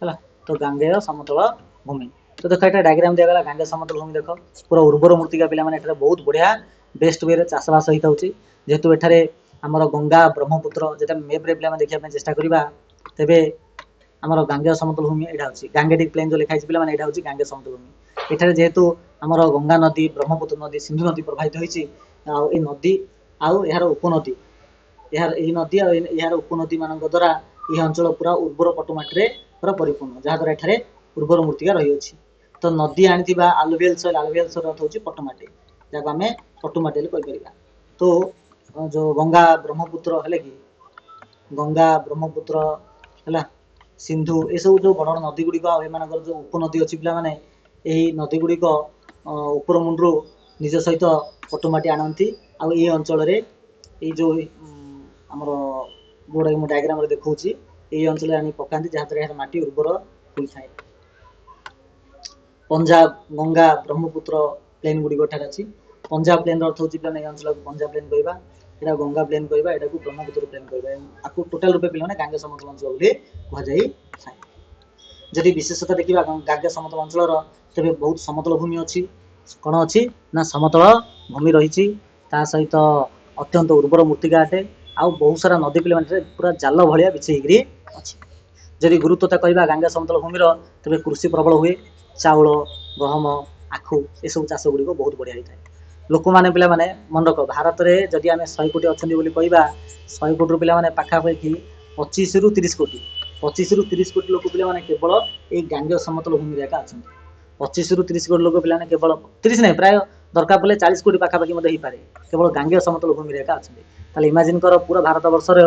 है तो गांगेय समतल भूमि तो देख ये डायग्राम दिगला गांगेय समतल भूमि देख पूरा उर्वर मूर्तिका पे बहुत बढ़िया बेस्ट वे चाषबास होता है जेहेतु एठारे आमर गंगा ब्रह्मपुत्र जो मेप्रे पे देखा चेष्टा करवा तेरे आमर गांगेय समतल भूमि यहाँ अच्छी गांगेटिक प्लेन जो लिखाई पे यहाँ हूँ गांगेय समतल भूमि एठारे जेहेतु आमर गंगा नदी ब्रह्मपुत्र नदी सिंधु नदी प्रवाहित होती नदी आउ यार उपनदी यार नदी यार उपनदी मान द्वारा यह अंचल पूरा उर्वर पटुमाटी पूरा परिपूर्ण जहाँद्वारा एठारे उर्वर मूर्तिका रही अच्छी तो नदी आनी आलुवियल सॉइल अर्थ हूँ पटुमाटी जहाँ आम पटुमाटी कहीपर तो जो गंगा ब्रह्मपुत्र है कि गंगा ब्रह्मपुत्र है सिंधु ये सब जो बड़ नदी गुड़िक एम जो उपनदी अच्छी पे मैंने यही नदी गुड़िक उपर मुंड्रु निज सहित पटुमाटी आनती आउ ये अंचल जो आमर जोड़ा कि डायग्राम देखा ये अंचल आनी पकाती जहाँद्वारा माटी उर्वर होता है पंजाब गंगा ब्रह्मपुत्र प्लेन गुड़िक अच्छी पंजाब प्लेन अर्थ हूँ पे अंचल को पंजाब प्लेन कहवा यहाँ गंगा प्लेन कहवा यहाँ को ब्रह्मपुत्र प्लेन कहवा आपको टोटाल रूपे पे गांगे समतल अंचल कहुई ଯଦି ବିଶେଷତଃ ଦେଖିବା ଗାଙ୍ଗେୟ ସମତଳ ଅଞ୍ଚଳର ତେବେ ବହୁତ ସମତଳ ଭୂମି ଅଛି। କ'ଣ ଅଛି ନା ସମତଳ ଭୂମି ରହିଛି, ତା ସହିତ ଅତ୍ୟନ୍ତ ଉର୍ବର ମୃତ୍ତିକା ଅଟେ, ଆଉ ବହୁତ ସାରା ନଦୀ ପିଲାମାନେ ପୁରା ଜାଲ ଭଳିଆ ବିଛେଇ ହେଇକିରି ଅଛି। ଯଦି ଗୁରୁତ୍ୱତା କହିବା ଗାଙ୍ଗେୟ ସମତଳ ଭୂମିର ତେବେ କୃଷି ପ୍ରବଳ ହୁଏ, ଚାଉଳ, ଗହମ, ଆଖୁ ଏସବୁ ଚାଷ ଗୁଡ଼ିକ ବହୁତ ବଢ଼ିଆ ହେଇଥାଏ। ଲୋକମାନେ ପିଲାମାନେ ମନେ ରଖ, ଭାରତରେ ଯଦି ଆମେ 100 କୋଟି ଅଛନ୍ତି ବୋଲି କହିବା, 100 କୋଟିରୁ ପିଲାମାନେ ପାଖାପାଖି 25ରୁ 30 କୋଟି 25ରୁ 30 କୋଟି ଲୋକ ପିଲାମାନେ କେବଳ ଏଇ ଗାଙ୍ଗେୟ ସମତଳ ଭୂମିରେ ଏକା ଅଛନ୍ତି। 25ରୁ 30 କୋଟି ଲୋକ ପିଲାମାନେ କେବଳ 30 ନାହିଁ, ପ୍ରାୟ ଦରକାର ପଡ଼ିଲେ 40 କୋଟି ପାଖାପାଖି ମଧ୍ୟ ହେଇପାରେ, କେବଳ ଗାଙ୍ଗେୟ ସମତଳ ଭୂମିରେ ଏକା ଅଛନ୍ତି। ତାହେଲେ ଇମାଜିନ୍ କର ପୁରା ଭାରତ ବର୍ଷରେ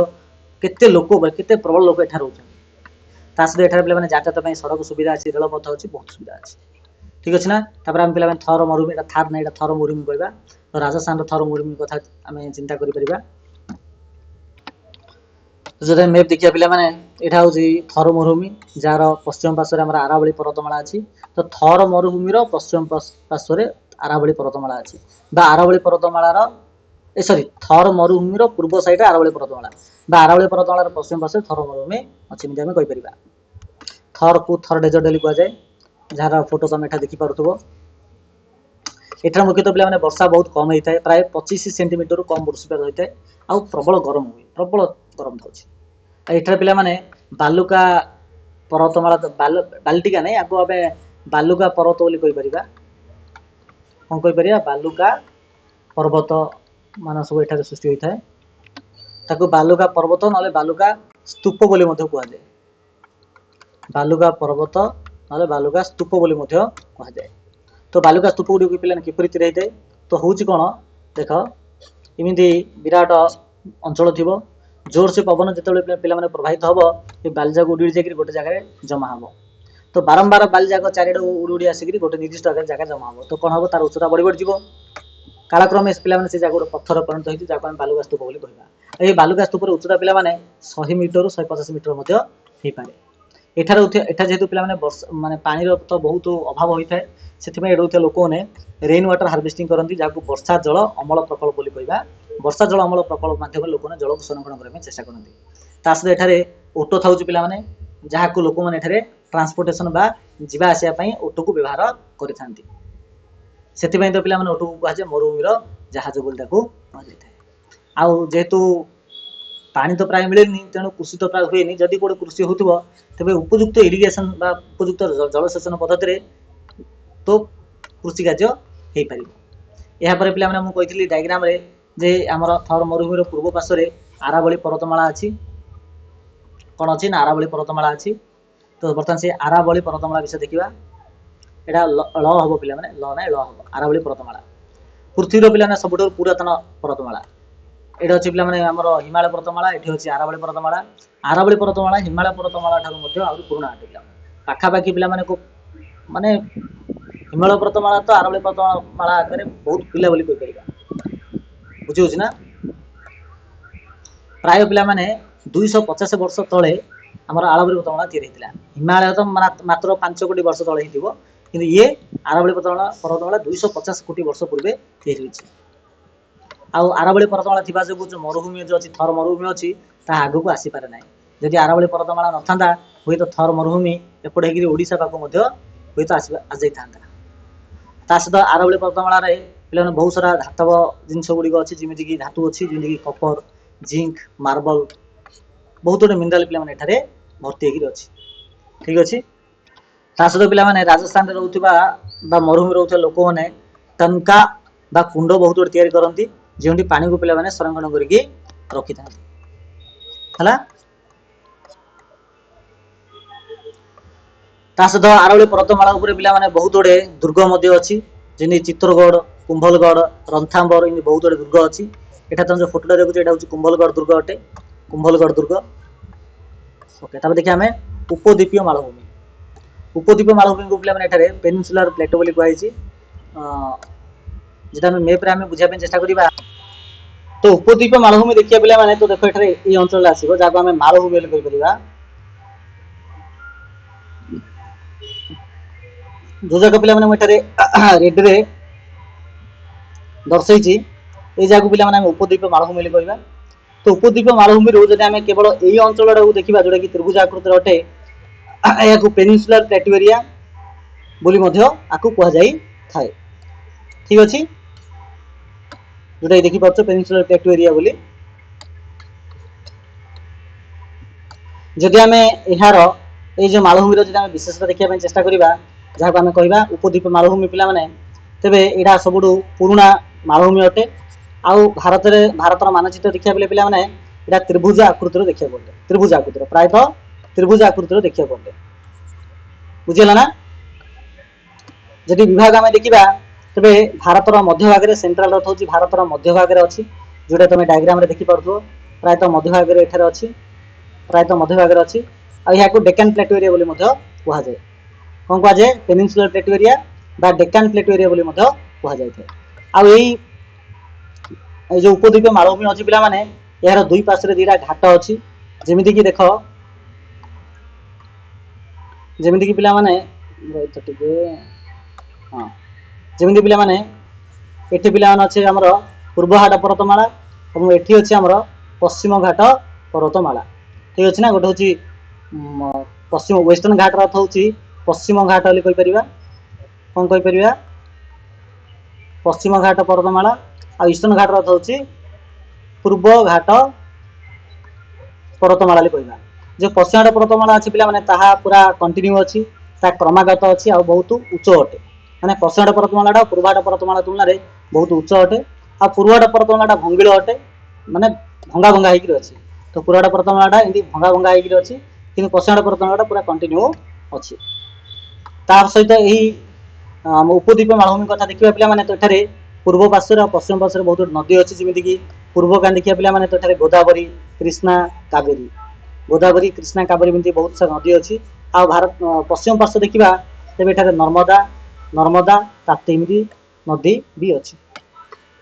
କେତେ ଲୋକ, କେତେ ପ୍ରବଳ ଲୋକ ଏଠାରେ ରହୁଛନ୍ତି। ତା ସହିତ ଏଠାରେ ପିଲାମାନେ ଯାତାୟାତ ପାଇଁ ସଡ଼କ ସୁବିଧା ଅଛି, ରେଳପଥ ଅଛି, ବହୁତ ସୁବିଧା ଅଛି। ଠିକ୍ ଅଛି ନା। ତାପରେ ଆମେ ପିଲାମାନେ ଥର ମରୁଭୂମି, ଏଇଟା ଥାର୍ ନାହିଁ, ଏଇଟା ଥର ମରୁଭୂମି କହିବା। ତ ରାଜସ୍ଥାନର ଥର ମରୁଭୂମି କଥା ଆମେ ଚିନ୍ତା କରିପାରିବା। ଯଦି ମ୍ୟାପ୍ ଦେଖିବା ପିଲାମାନେ, ଏଇଟା ହେଉଛି ଥର ମରୁଭୂମି, ଯାହାର ପଶ୍ଚିମ ପାର୍ଶ୍ୱରେ ଆମର ଆରାବଳୀ ପର୍ବତମାଳା ଅଛି। ତ ଥର ମରୁଭୂମିର ପଶ୍ଚିମ ପାର୍ଶ୍ୱରେ ଆରାବଳୀ ପର୍ବତମାଳା ଅଛି, ବା ଆରାବଳୀ ପର୍ବତମାଳାର ଥର ମରୁଭୂମିର ପୂର୍ବ ସାଇଡ୍ରେ ଆରାବଳୀ ପର୍ବତମାଳା, ବା ଆରାବଳୀ ପର୍ବତମାଳାର ପଶ୍ଚିମ ପାର୍ଶ୍ୱରେ ଥର ମରୁଭୂମି ଅଛି, ଏମିତି ଆମେ କହିପାରିବା। ଥରକୁ ଥର ଡେଜର୍ଟ ବୋଲି କୁହାଯାଏ, ଯାହାର ଫଟୋ ତମେ ଏଠାରେ ଦେଖିପାରୁଥିବ। ଏଠାରେ ମୁଖ୍ୟତଃ ପିଲାମାନେ ବର୍ଷା ବହୁତ କମ୍ ହେଇଥାଏ, ପ୍ରାୟ 25 ସେଣ୍ଟିମିଟରରୁ କମ୍ ବୃଷ୍ଟିପାତ ହୋଇଥାଏ, ଆଉ ପ୍ରବଳ ଗରମ ହୁଏ, ପ୍ରବଳ ଗରମ ଥାଉଛି। ଆଉ ଏଠାରେ ପିଲାମାନେ ବାଲୁକା ପର୍ବତମାଳା, ବାଲିଟିକା ନାହିଁ, ଆକୁ ଆମେ ବାଲୁକା ପର୍ବତ ବୋଲି କହିପାରିବା। କ'ଣ କହିପାରିବା? ବାଲୁକା ପର୍ବତ ମାନ ସବୁ ଏଠାରେ ସୃଷ୍ଟି ହୋଇଥାଏ। ତାକୁ ବାଲୁକା ପର୍ବତ ନହେଲେ ବାଲୁକା ସ୍ତୂପ ବୋଲି ମଧ୍ୟ କୁହାଯାଏ। ବାଲୁକା ପର୍ବତ ନହେଲେ ବାଲୁକା ସ୍ତୂପ ବୋଲି ମଧ୍ୟ କୁହାଯାଏ। ତ ବାଲୁକା ସ୍ତୂପ ଗୁଡ଼ିକୁ ପିଲାମାନେ କିପରି ତିଆରି ହେଇଥାଏ? ତ ହେଉଛି କ'ଣ ଦେଖ, ଏମିତି ବିରାଟ ଅଞ୍ଚଳ ଥିବ, ଜୋରସେ ପବନ ଯେତେବେଳେ ପିଲାମାନେ ପ୍ରବାହିତ ହେବ, ଏ ବାଲିଯାକ ଉଡ଼ି ଯାଇକରି ଗୋଟେ ଜାଗାରେ ଜମା ହେବ। ତ ବାରମ୍ବାର ବାଲିଯାକ ଚାରିଆଡ଼ୁ ଉଡ଼ି ଉଡ଼ି ଆସିକରି ଗୋଟେ ନିର୍ଦ୍ଦିଷ୍ଟ ଜାଗାରେ ଜମା ହେବ। ତ କ'ଣ ହେବ? ତାର ଉଚ୍ଚତା ବଢ଼ି ବଢ଼ିଯିବ। କାଳକ୍ରମେ ପିଲାମାନେ ସେ ଜାଗାରୁ ପଥର ପରିଣତ ହେଇଛି, ଯାହାକୁ ଆମେ ବାଲୁକା ସ୍ତୂପ ବୋଲି କହିବା। ଏହି ବାଲୁକା ସ୍ତୂପର ଉଚ୍ଚତା ପିଲାମାନେ 100 ମିଟରରୁ 150 ମିଟର ମଧ୍ୟ ହେଇପାରେ। ଏଠାରେ ଯେହେତୁ ପିଲାମାନେ ମାନେ ପାଣିର ତ ବହୁତ ଅଭାବ ହୋଇଥାଏ, ସେଥିପାଇଁ ରହୁଥିବା ଲୋକମାନେ ରେନ୍ ୱାଟର ହାର୍ଭେଷ୍ଟିଂ କରନ୍ତି, ଯାହାକୁ ବର୍ଷା ଜଳ ଅମଳ ପ୍ରକଳ୍ପ ବୋଲି କହିବା। ବର୍ଷା ଜଳ ଅମଳ ପ୍ରକଳ୍ପ ମାଧ୍ୟମରେ ଲୋକମାନେ ଜଳକୁ ସଂରକ୍ଷଣ କରିବା ପାଇଁ ଚେଷ୍ଟା କରନ୍ତି। ତା ସହିତ ଏଠାରେ ଓଟ ଥାଉଛି ପିଲାମାନେ, ଯାହାକୁ ଲୋକମାନେ ଏଠାରେ ଟ୍ରାନ୍ସପୋର୍ଟେସନ ବା ଯିବା ଆସିବା ପାଇଁ ଓଟକୁ ବ୍ୟବହାର କରିଥାନ୍ତି। ସେଥିପାଇଁ ତ ପିଲାମାନେ ଓଟକୁ କୁହାଯାଏ ମରୁଭୂମିର ଜାହାଜ ବୋଲି ତାକୁ କୁହାଯାଇଥାଏ। ଆଉ ଯେହେତୁ ପାଣି ତ ପ୍ରାୟ ମିଳେନି, ତେଣୁ କୃଷି ତ ପ୍ରାୟ ହୁଏନି। ଯଦି ଗୋଟେ କୃଷି ହେଉଥିବ, ତେବେ ଉପଯୁକ୍ତ ଇରିଗେସନ ବା ଉପଯୁକ୍ତ ଜଳସେଚନ ପଦ୍ଧତିରେ ତ କୃଷି କାର୍ଯ୍ୟ ହେଇପାରିବ। ଏହାପରେ ପିଲାମାନେ ମୁଁ କହିଥିଲି ଡାଇଗ୍ରାମରେ ଯେ ଆମର ଥର ମରୁଭୂମିର ପୂର୍ବ ପାର୍ଶ୍ୱରେ ଆରାବଳୀ ପର୍ବତମାଳା ଅଛି। କ'ଣ ଅଛି ନା ଆରାବଳୀ ପର୍ବତମାଳା ଅଛି। ତ ବର୍ତ୍ତମାନ ସେ ଆରାବଳୀ ପର୍ବତମାଳା ବିଷୟ ଦେଖିବା। ଏଇଟା ଳ ହବ ପିଲାମାନେ, ଲ ନାହିଁ ଳ ହବ। ଆରାବଳୀ ପର୍ବତମାଳା ପୃଥିବୀର ପିଲାମାନେ ସବୁଠାରୁ ପୁରାତନ ପର୍ବତମାଳା। ଏଇଟା ଅଛି ପିଲାମାନେ ଆମର ହିମାଳୟ ପର୍ବତମାଳା, ଏଠି ଅଛି ଆରାବଳୀ ପର୍ବତମାଳା। ଆରାବଳୀ ପର୍ବତମାଳା ହିମାଳୟ ପର୍ବତମାଳା ଠାରୁ ମଧ୍ୟ ଆହୁରି ପୁରୁଣା ଅଟେ ପିଲାମାନେ। ପାଖାପାଖି ପିଲାମାନେ ମାନେ ହିମାଳୟ ପର୍ବତମାଳା ତ ଆରାବଳୀ ପର୍ବତମାଳା ଆଗରେ ବହୁତ ପିଲା ବୋଲି କହିପାରିବା। ବୁଝି ହଉଛି ନା? ପ୍ରାୟ ପିଲାମାନେ 250 ବର୍ଷ ତଳେ ଆମର ଆରାବଳୀ ପର୍ବତମାଳା ତିଆରି ହେଇଥିଲା। ହିମାଳୟ ତ ମାତ୍ର 5 କୋଟି ବର୍ଷ ତଳେ ହେଇଥିବ, କିନ୍ତୁ ଇଏ ଆରାବଳୀ ପର୍ବତମାଳା 250 କୋଟି ବର୍ଷ ପୂର୍ବେ ତିଆରି ହୋଇଛି। ଆଉ ଆରାବଳୀ ପର୍ବତମାଳା ଥିବା ଯୋଗୁଁ ଯେଉଁ ମରୁଭୂମି ଯେଉଁ ଅଛି, ଥର ମରୁଭୂମି ଅଛି, ତାହା ଆଗକୁ ଆସିପାରେ ନାହିଁ। ଯଦି ଆରାବଳୀ ପର୍ବତମାଳା ନଥାନ୍ତା, ହୁଏତ ଥର ମରୁଭୂମି ଏପଟେ ହେଇକିରି ଓଡ଼ିଶା ପାଖକୁ ମଧ୍ୟ ହୁଏତ ଆସିଯାଇଥାନ୍ତା। ତା ସହିତ ଆରାବଳୀ ପର୍ବତମାଳାରେ ପିଲାମାନେ ବହୁତ ସାରା ଧାତବ ଜିନିଷ ଗୁଡ଼ିକ ଅଛି, ଯେମିତିକି ଧାତୁ ଅଛି, ଯେମିତିକି କପର, ଜିଙ୍କ, ମାର୍ବଲ, ବହୁତ ଗୁଡ଼ିଏ ମିନେରାଲ ପିଲାମାନେ ଏଠାରେ ଭର୍ତ୍ତି ହେଇକିରି ଅଛି। ଠିକ ଅଛି। ତା ସହିତ ପିଲାମାନେ ରାଜସ୍ଥାନରେ ରହୁଥିବା ବା ମରୁଭୂମି ରହୁଥିବା ଲୋକମାନେ ଟନକା ବା କୁଣ୍ଡ ବହୁତ ଗୁଡ଼ିଏ ତିଆରି କରନ୍ତି, ଯେଉଁଠି ପାଣିକୁ ପିଲାମାନେ ସଂରକ୍ଷଣ କରିକି ରଖିଥାନ୍ତି। ହେଲା। ତା ସହିତ ଆରାବଳୀ ପର୍ବତମାଳା ଉପରେ ପିଲାମାନେ ବହୁତ ଗୁଡ଼ିଏ ଦୁର୍ଗ ମଧ୍ୟ ଅଛି, ଯେମିତି ଚିତ୍ତୋରଗଡ଼, କୁମ୍ଭଲଗଡ଼, ରଣଥାମ୍ବର, ଏମିତି ବହୁତ ଗୁଡ଼ିଏ ଦୁର୍ଗ ଅଛି। ଏଟା ତମେ ଯେଉଁ ଫଟୋଟା ଦେଖୁଛ, ଏଟା ହେଉଛି କୁମ୍ଭଲଗଡ଼ ଦୁର୍ଗ ଅଟେ। କୁମ୍ଭଲଗଡ଼ ଦୁର୍ଗ। ଓକେ, ତାପରେ ଦେଖିବା ଆମେ ଉପଦ୍ୱୀପୀୟ ମାଳଭୂମି। ଉପଦ୍ୱୀପୀୟ ମାଳଭୂମିକୁ ପିଲାମାନେ ଏଠାରେ ପେନିନସୁଲାର ପ୍ଲେଟୋ ବୋଲି କୁହାଯାଇଛି। ଯେଟା ଆମେ ମ୍ୟାପରେ ଆମେ ବୁଝିବା ପାଇଁ ଚେଷ୍ଟା କରିବା। ତ ଉପଦ୍ୱୀପୀୟ ମାଳଭୂମି ଦେଖିବା ପିଲାମାନେ, ତ ଦେଖ ଏଠାରେ ଏଇ ଅଞ୍ଚଳରେ ଆସିବ, ଯାହାକୁ ଆମେ ମାଳଭୂମି ବୋଲି କହିପାରିବା। ଯୋଉ ଯାକ ପିଲାମାନେ ମୁଁ ଏଠାରେ ରେଡରେ ଦର୍ଶେଇଛି, ଏଇ ଜାଗାକୁ ପିଲାମାନେ ଆମେ ଉପଦ୍ୱୀପୀୟ ମାଳଭୂମି ବୋଲି କହିବା। ତ ଉପଦ୍ୱୀପୀୟ ମାଳଭୂମିରୁ ଯଦି ଆମେ କେବଳ ଏଇ ଅଞ୍ଚଳଟାକୁ ଦେଖିବା, ଯୋଉଟାକି ତ୍ରିଭୁଜ ଆକୃତିର ଅଟେ, ଏହାକୁ ପେନିନସୁଲାର ପ୍ଲେଟୁ ଏରିଆ ବୋଲି ମଧ୍ୟ ଆକୁ କୁହାଯାଇଥାଏ। ଠିକ ଅଛି, ଯୋଉଟା ଦେଖିପାରୁଛ ପେନିନସୁଲାର ପ୍ଲେଟୁ ଏରିଆ ବୋଲି। ଯଦି ଆମେ ଏହାର ଏଇ ଯୋଉ ମାଳଭୂମିର ଯଦି ଆମେ ବିଶେଷତା ଦେଖିବା ପାଇଁ ଚେଷ୍ଟା କରିବା, ଯାହାକୁ ଆମେ କହିବା ଉପଦ୍ୱୀପ ମାଳଭୂମି ପିଲାମାନେ, ତେବେ ଏଇଟା ସବୁଠୁ ପୁରୁଣା ମାଳଭୂମି ଅଟେ। ଆଉ ଭାରତର ମାନଚିତ୍ର ଦେଖିବା ବେଲେ ପିଲାମାନେ ଏଇଟା ତ୍ରିଭୁଜ ଆକୃତିର ଦେଖିବାକୁ ଗଲେ, ତ୍ରିଭୁଜ ଆକୃତିର ପ୍ରାୟତଃ ତ୍ରିଭୁଜ ଆକୃତିର ଦେଖିବାକୁ ଗଲେ, ବୁଝିହେଲା ନା। ଯଦି ବିଭାଗ ଆମେ ଦେଖିବା, ତେବେ ଭାରତର ମଧ୍ୟ ଭାଗରେ ସେଣ୍ଟ୍ରାଲ ଅର୍ଥ ହେଉଛି ଭାରତର ମଧ୍ୟ ଭାଗରେ ଅଛି, ଯୋଉଟା ତମେ ଡାଇଗ୍ରାମରେ ଦେଖିପାରୁଥିବ। ପ୍ରାୟତଃ ମଧ୍ୟ ଭାଗରେ ଏଠାରେ ଅଛି, ପ୍ରାୟତଃ ମଧ୍ୟ ଭାଗରେ ଅଛି। ଆଉ ଏହାକୁ ଡେକାନ ପ୍ଲେଟୁ ଏରିଆ ବୋଲି ମଧ୍ୟ କୁହାଯାଏ। କ'ଣ କୁହାଯାଏ? ପେନିନସୁଲାର ପ୍ଲେଟୁ ଏରିଆ ବା ଡେକାନ ପ୍ଲେଟୁ ଏରିଆ ବୋଲି ମଧ୍ୟ କୁହାଯାଇଥାଏ। ଆଉ ଏଇ ଯୋଉ ଉପଦ୍ୱୀପ ମାଳଭୂମି ଅଛି ପିଲାମାନେ, ଏହାର ଦୁଇ ପାର୍ଶ୍ୱରେ ଦିଟା ଘାଟ ଅଛି। ଯେମିତିକି ଦେଖ, ଯେମିତିକି ପିଲାମାନେ ଟିକେ, ହଁ, ଯେମିତି ପିଲାମାନେ ଏଠି ପିଲାମାନେ ଅଛି ଆମର ପୂର୍ବ ଘାଟ ପର୍ବତମାଳା ଏବଂ ଏଠି ଅଛି ଆମର ପଶ୍ଚିମ ଘାଟ ପର୍ବତମାଳା। ଠିକ ଅଛି ନା। ଗୋଟେ ହଉଛି ପଶ୍ଚିମ ୱେଷ୍ଟର୍ଣ୍ଣ ଘାଟର ଅର୍ଥ ହଉଛି ପଶ୍ଚିମ ଘାଟ ବୋଲି କହିପାରିବା। କ'ଣ କହିପାରିବା? ପଶ୍ଚିମ ଘାଟ ପର୍ବତମାଳା। ଆଉ ଇଷ୍ଟର୍ଣ୍ଣ ଘାଟର ଅର୍ଥ ହଉଛି ପୂର୍ବ ଘାଟ ପର୍ବତମାଳା ବୋଲି କହିବା। ଯୋଉ ପଶ୍ଚିମ ଘାଟ ପର୍ବତମାଳା ଅଛି ପିଲାମାନେ, ତାହା ପୁରା କଣ୍ଟିନ୍ୟୁ ଅଛି, ତାହା କ୍ରମାଗତ ଅଛି ଆଉ ବହୁତ ଉଚ୍ଚ ଅଟେ। ମାନେ ପଶ୍ଚିମ ଘାଟ ପର୍ବତମାଳାଟା ପୂର୍ବ ଘାଟ ପର୍ବତମାଳା ତୁଳନାରେ ବହୁତ ଉଚ୍ଚ ଅଟେ। ଆଉ ପୂର୍ବ ଘାଟ ପର୍ବତମାଳାଟା ଭଙ୍ଗିଳ ଅଟେ, ମାନେ ଭଙ୍ଗା ଭଙ୍ଗା ହେଇକିରି ଅଛି। ତ ପୂର୍ବ ଘାଟ ପର୍ବତମାଳାଟା ଏମିତି ଭଙ୍ଗା ଭଙ୍ଗା ହେଇକିରି ଅଛି, କିନ୍ତୁ ପଶ୍ଚିମ ଘାଟ ପର୍ବତମାଳାଟା ପୁରା କଣ୍ଟିନ୍ୟୁ ଅଛି। ତା ସହିତ ଏହି ଆମ ଉପଦ୍ୱୀପ ମାଳଭୂମି କଥା ଦେଖିବା ପିଲାମାନେ, ତ ଏଠାରେ ପୂର୍ବ ପାର୍ଶ୍ୱରେ ଆଉ ପଶ୍ଚିମ ପାର୍ଶ୍ୱରେ ବହୁତ ନଦୀ ଅଛି। ଯେମିତିକି ପୂର୍ବ କାନେ ଦେଖିବା ପିଲାମାନେ, ତ ଏଠାରେ ଗୋଦାବରୀ, କ୍ରିଷ୍ଣା, କାବେରୀ, ଗୋଦାବରୀ, କ୍ରିଷ୍ଣା, କାବେରୀ ଏମିତି ବହୁତ ସାରା ନଦୀ ଅଛି। ଆଉ ପଶ୍ଚିମ ପାର୍ଶ୍ୱ ଦେଖିବା, ତେବେ ଏଠାରେ ନର୍ମଦା, ତାପ୍ତି ଏମିତି ନଦୀ ବି ଅଛି।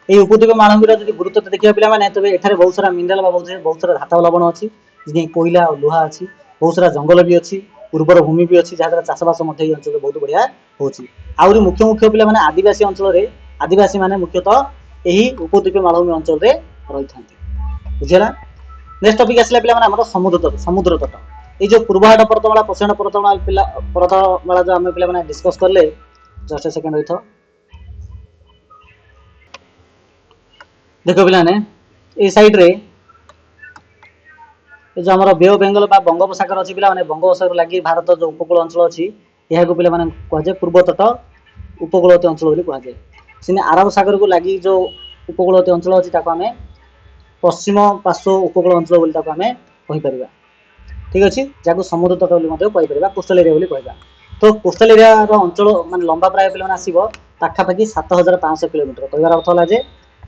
এই উপদ্বীপ মালভূমির যদি গুরুত্ব ଦେଖିବା ପିଲାମାନେ, ତେବେ ଏଠାରେ ବହୁତ ସାରା ମିନେରାଲ ବା ବହୁତ ସାରା ଧାତବ ଲବଣ ଅଛି, ଯେମିତି କୋଇଲା ଆଉ ଲୁହା ଅଛି। ବହୁତ ସାରା ଜଙ୍ଗଲ ବି ଅଛି, ଉର୍ବର ଭୂମି ବି ଅଛି, ଯାହାଦ୍ୱାରା ଚାଷବାସ ମଧ୍ୟ ଏଇ ଅଞ୍ଚଳରେ ବହୁତ ବଢିଆ ହଉଛି। ଆହୁରି ମୁଖ୍ୟ ପିଲାମାନେ ଆଦିବାସୀ ଅଞ୍ଚଳରେ, ଆଦିବାସୀ ମାନେ ମୁଖ୍ୟତଃ ଏହି ଉପଦ୍ୱୀପ ମାଳଭୂମି ଅଞ୍ଚଳରେ ରହିଥାନ୍ତି। ବୁଝିହେଲା। ନେକ୍ସଟ ଟପିକ ଆସିଲା ପିଲାମାନେ ଆମର ସମୁଦ୍ର ତଟ। ଏଇ ଯୋଉ ପୂର୍ବ ଘାଟ ପର୍ବତମାଳା, ପଶ୍ଚିମ ଘାଟ ପର୍ବତମାଳା ଯୋଉ ଆମେ ପିଲାମାନେ ଡିସ୍କସ କଲେ, ଜଷ୍ଟ ଏ ସେକେଣ୍ଡ ରହିଥାଅ। ଦେଖ ପିଲାମାନେ, এই ସାଇଡରେ ଏ ଯୋଉ ଆମର ବେ ଅଫ ବେଙ୍ଗଲ ବା ବଙ୍ଗୋପସାଗର ଅଛି ପିଲାମାନେ, ବଙ୍ଗୋପସାଗର ଲାଗି ଭାରତ ଯୋଉ ଉପକୂଳ ଅଞ୍ଚଳ ଅଛି, ଏହାକୁ ପିଲାମାନେ କୁହାଯାଏ ପୂର୍ବ ତଟ ଉପକୂଳବର୍ତ୍ତୀ ଅଞ୍ଚଳ ବୋଲି କୁହାଯାଏ। ସେମିତି ଆରବ ସାଗରକୁ ଲାଗି ଯୋଉ ଉପକୂଳବର୍ତ୍ତୀ ଅଞ୍ଚଳ ଅଛି, ତାକୁ ଆମେ ପଶ୍ଚିମ ପାର୍ଶ୍ୱ ଉପକୂଳ ଅଞ୍ଚଳ ବୋଲି ତାକୁ ଆମେ କହିପାରିବା। ଠିକ ଅଛି, ଯାହାକୁ ସମୁଦ୍ର ତଟ ବୋଲି ମଧ୍ୟ କହିପାରିବା, କୋଷ୍ଟାଲ ଏରିଆ ବୋଲି କହିବା। ତ କୋଷ୍ଟାଲ ଏରିଆର ଅଞ୍ଚଳ ମାନେ ଲମ୍ବା ପ୍ରାୟ ପିଲାମାନେ ଆସିବ ପାଖାପାଖି 7500 କିଲୋମିଟର। କହିବାର ଅର୍ଥ ହେଲା ଯେ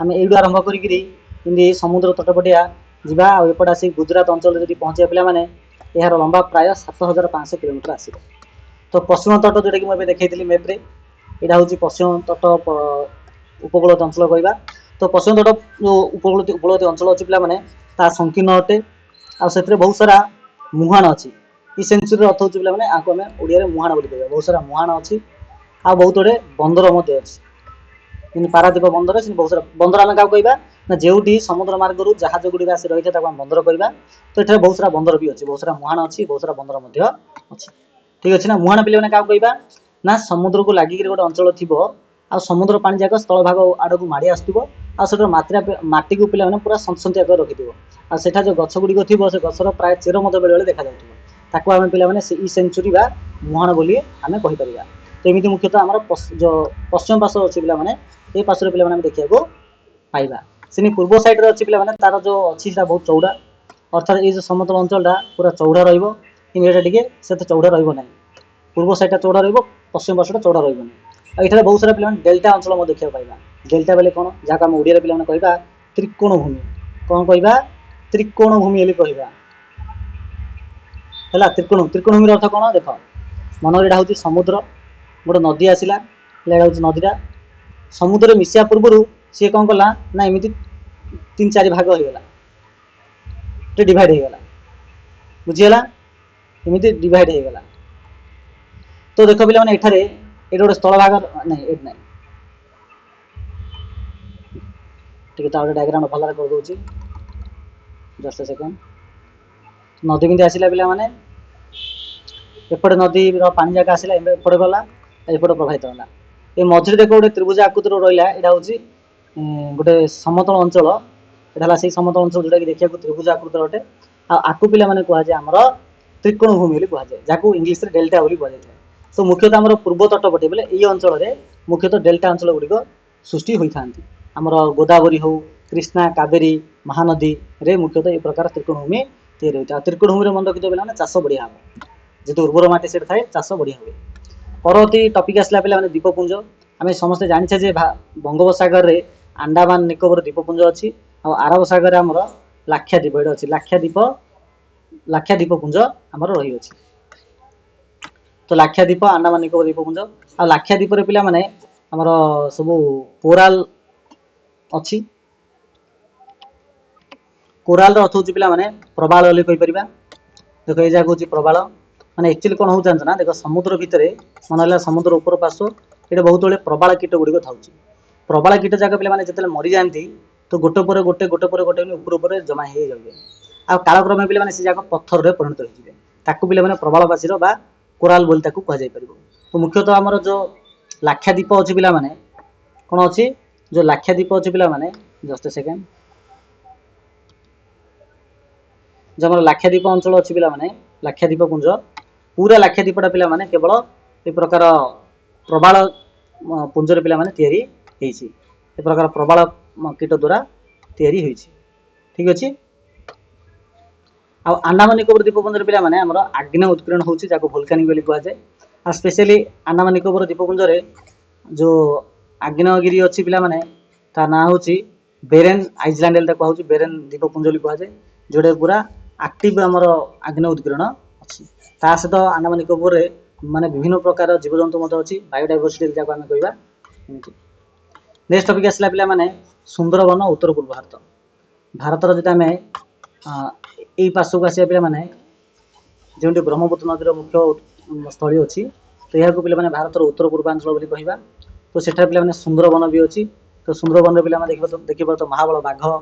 ଆମେ ଏଇଠୁ ଆରମ୍ଭ କରିକିରି ଯେମିତି ସମୁଦ୍ର ତଟପଟିଆ ଯିବା, ଆଉ ଏପଟେ ଆସି ଗୁଜରାଟ ଅଞ୍ଚଳରେ ଯଦି ପହଞ୍ଚିବା ପିଲାମାନେ, ଏହାର ଲମ୍ବା ପ୍ରାୟ 7500 କିଲୋମିଟର ଆସିବ। ତ ପଶ୍ଚିମ ତଟ ଯୋଉଟାକି ମୁଁ ଏବେ ଦେଖେଇଥିଲି ମ୍ୟାପରେ, ଏଇଟା ହେଉଛି ପଶ୍ଚିମ ତଟ ଉପକୂଳବର୍ତ୍ତୀ ଅଞ୍ଚଳ କହିବା। ତ ପଶ୍ଚିମ ତଟ ଯୋଉ ଉପକୂଳବର୍ତ୍ତୀ ଅଞ୍ଚଳ ଅଛି ପିଲାମାନେ, ତାହା ସଂକୀର୍ଣ୍ଣ ଅଟେ, ଆଉ ସେଥିରେ ବହୁତ ସାରା ମୁହାଣ ଅଛି। ଇ ସେଞ୍ଚୁରୀର ଅର୍ଥ ହେଉଛି ପିଲାମାନେ, ଆକୁ ଆମେ ଓଡ଼ିଆରେ ମୁହାଣ ବୋଲି କହିବା। ବହୁତ ସାରା ମୁହାଣ ଅଛି, ଆଉ ବହୁତ ଗୁଡ଼ିଏ ବନ୍ଦର ମଧ୍ୟ ଅଛି। କିନ୍ତୁ ପାରାଦ୍ୱୀପ ବନ୍ଦର, ସେମିତି ବହୁତ ସାରା ବନ୍ଦର ଆମେ କାହାକୁ କହିବା ନା, ଯେଉଁଠି ସମୁଦ୍ର ମାର୍ଗରୁ ଜାହାଜ ଗୁଡ଼ିକ ଆସି ରହିଥାଏ ତାକୁ ଆମେ ବନ୍ଦର କହିବା। ତ ଏଠାରେ ବହୁତ ସାରା ବନ୍ଦର ବି ଅଛି, ବହୁତ ସାରା ମୁହାଣ ଅଛି, ବହୁତ ସାରା ବନ୍ଦର ମଧ୍ୟ ଅଛି। ଠିକ ଅଛି ନା। ମୁହାଣ ପିଲାମାନେ କାହାକୁ କହିବା ନା, ସମୁଦ୍ରକୁ ଲାଗିକିରି ଗୋଟେ ଅଞ୍ଚଳ ଥିବ, ଆଉ ସମୁଦ୍ର ପାଣି ଯାକ ସ୍ଥଳ ଭାଗ ଆଡକୁ ମାଡ଼ି ଆସୁଥିବ, ଆଉ ସେଠାର ମାଟିକୁ ପିଲାମାନେ ପୁରା ସନ୍ତସନ୍ତିଆ କରି ରଖିଥିବ। ଆଉ ସେଠା ଯୋଉ ଗଛ ଗୁଡ଼ିକ ଥିବ, ସେ ଗଛର ପ୍ରାୟ ଚେର ମଧ୍ୟ ବେଳେବେଳେ ଦେଖାଯାଉଥିବ। ତାକୁ ଆମେ ପିଲାମାନେ ଇ ସେଞ୍ଚୁରୀ ବା ମୁହାଣ ବୋଲି ଆମେ କହିପାରିବା। ତ ଏମିତି ମୁଖ୍ୟତଃ ଆମର ଯୋଉ ପଶ୍ଚିମ ପାର୍ଶ୍ୱ ଅଛି ପିଲାମାନେ, ଏଇ ପାର୍ଶ୍ୱରେ ପିଲାମାନେ ଆମେ ଦେଖିବାକୁ ପାଇବା। ସେମିତି ପୂର୍ବ ସାଇଡରେ ଅଛି ପିଲାମାନେ, ତାର ଯୋଉ ଅଛି ସେଟା ବହୁତ ଚଉଡ଼ା, ଅର୍ଥାତ୍ ଏଇ ଯୋଉ ସମତଳ ଅଞ୍ଚଳଟା ପୁରା ଚଉଡ଼ା ରହିବ, କିନ୍ତୁ ଏଇଟା ଟିକେ ସେତେ ଚଉଡ଼ା ରହିବ ନାହିଁ। ପୂର୍ବ ସାଇଡଟା ଚଉଡ଼ା ରହିବ, ପଶ୍ଚିମ ପାର୍ଶ୍ୱଟା ଚଉଡ଼ା ରହିବନି। ଆଉ ଏଠାରେ ବହୁତ ସାରା ପିଲାମାନେ ଡେଲ୍ଟା ଅଞ୍ଚଳ ମଧ୍ୟ ଦେଖିବାକୁ ପାଇବା। ଡେଲ୍ଟା ବେଲେ କ'ଣ, ଯାହାକୁ ଆମେ ଓଡ଼ିଆରେ ପିଲାମାନେ କହିବା ତ୍ରିକୋଣ ଭୂମି। କ'ଣ କହିବା? ତ୍ରିକୋଣ ଭୂମି ବୋଲି କହିବା। ହେଲା, ତ୍ରିକୋଣ ଭୂମିର ଅର୍ଥ କ'ଣ? ଦେଖ, ମନରେ ଏଇଟା ହେଉଛି ସମୁଦ୍ର, ଗୋଟେ ନଦୀ ଆସିଲା, ଏଇଟା ହେଉଛି ନଦୀଟା। ସମୁଦ୍ରରେ ମିଶିବା ପୂର୍ବରୁ ସିଏ କ'ଣ କଲା ନା, ଏମିତି 3-4 ଭାଗ ହେଇଗଲା, ଡିଭାଇଡ୍ ହେଇଗଲା। ବୁଝିହେଲା, ଏମିତି ଡିଭାଇଡ୍ ହେଇଗଲା। ତ ଦେଖ ପିଲାମାନେ, ଏଠାରେ ଏଇଟା ଗୋଟେ ସ୍ଥଳ ଭାଗ ନାହିଁ, ଏଇଠି ନାହିଁ, ଟିକେ ତା ଗୋଟେ ଡାଇଗ୍ରାମ ଭଲରେ କରିଦେଉଛି, ଜଷ୍ଟ ଏ ସେକେଣ୍ଡ। ନଦୀ କେମିତି ଆସିଲା ପିଲାମାନେ, एपटे नदी पानी जाक आसला एपटे गला एपटे प्रभावित होला ए मझे देख गोटे त्रिभुज आकृतिर रहा यहाँ हूँ गोटे समतल अंचल एटा से समतल अंचल जोटा कि देखा त्रिभुज आकृतिर अटे आकु पिला माने कहुए आमर त्रिकोण भूमि कहुए जहाँ इंग्लीश डेल्टा बोली कहुए तो मुख्यतः आम पूर्व तटपटे बोले ये अंचल में मुख्यतः डेल्टा अंचल गुड़िक सृष्टि होता आमर गोदावरी हो कृष्णा कावेरी महानदी रे मुख्यतः ये प्रकार त्रिकोण भूमि तैयारी होता है त्रिकोण भूमि मन रखिए पे चाष बढ़िया हम जेहतु उर्वर माटी से थाए चाष बढ़िया हुए परवर्ती टपिक आसला पे द्वीपपुंज आम समस्ते जाने जे बंगोपसागर रे अंडमान निकोबर द्वीपपुंज अच्छी और आरब सागर आमर लाक्षाद्वीप ये अच्छी लाक्षाद्वीपपुंज आमर रही अच्छी तो लाक्षाद्वीप अंडमान निकोबर द्वीपपुंज आ लाक्षाद्वीप पे माने आमर सब कोराल अच्छी कोराल अर्थ हूँ पे माने प्रबाल बोली कहीपर देख ये जगह हूँ प्रबाल माने एक्चुअली कौन हो जाना देख समुद्र भितर मन है समुद्र उपर पार्श्व ये बहुत बड़े प्रबाल कीट गुड़िक था प्रबाल कीट जाक पे जो मरी जाती तो गोटे पर गोटे गोटे पर गोटे उपर जमा हो जाए आ कालक्रमे पे से जाक पत्थर में परिणत हो ताकू पे प्रबालवासी बा कोराल बोली कहुई पार तो मुख्यतः आमर जो लाक्षाद्वीप अच्छी पिला माने कौन अच्छी जो लाक्षाद्वीप अच्छी पिला माने जस्ट सेकेंड जो आम लाक्षाद्वीप अंचल अच्छी पिला माने लाक्षाद्वीप पुंज पूरा लाक्षाद्वीपटा पिला माने केवल ए प्रकार प्रबाल पुंजर पिला माने तैयारी होईछि ए प्रकार प्रबाल कीट द्वारा तैयारी होईछि ठीक अछि आ अंडमान निकोबर द्वीपपुंजर पिला माने हमर आग्नेय उत्कीर्ण होछि जाको वोल्केनिक बोली कहा जाय आ स्पेशली अंडमान निकोबर द्वीपपुंज रे जो आग्नेयगिरी अच्छी पिला माने ता ना होछि बेरेन आइसलैंड एल्टा कहउछि बेरेन द्वीपपुंज बोली कहा जाय जोडे पूरा एक्टिव हमर आग्नेय उत्कीर्ण अछि ता सहित अंडमान निकोबर रे माने विभिन्न प्रकार जीवजंतु मत अच्छी बायोडाइवर्सिटी जाको आमे कहबा नेक्स्ट टॉपिक आसला पिला माने सुंदरवन उत्तर पूर्व भारत जो आम यही पार्श्वक आसा पे मैंने जो ब्रह्मपुत्र नदी मुख्य स्थली अच्छी तो यहाँ को पे भारत उत्तर पूर्वांचल बोली कहवा तो सेठा पे सुंदरवन भी अच्छी तो सुंदरवन पे देखिए तो महाबल बाघ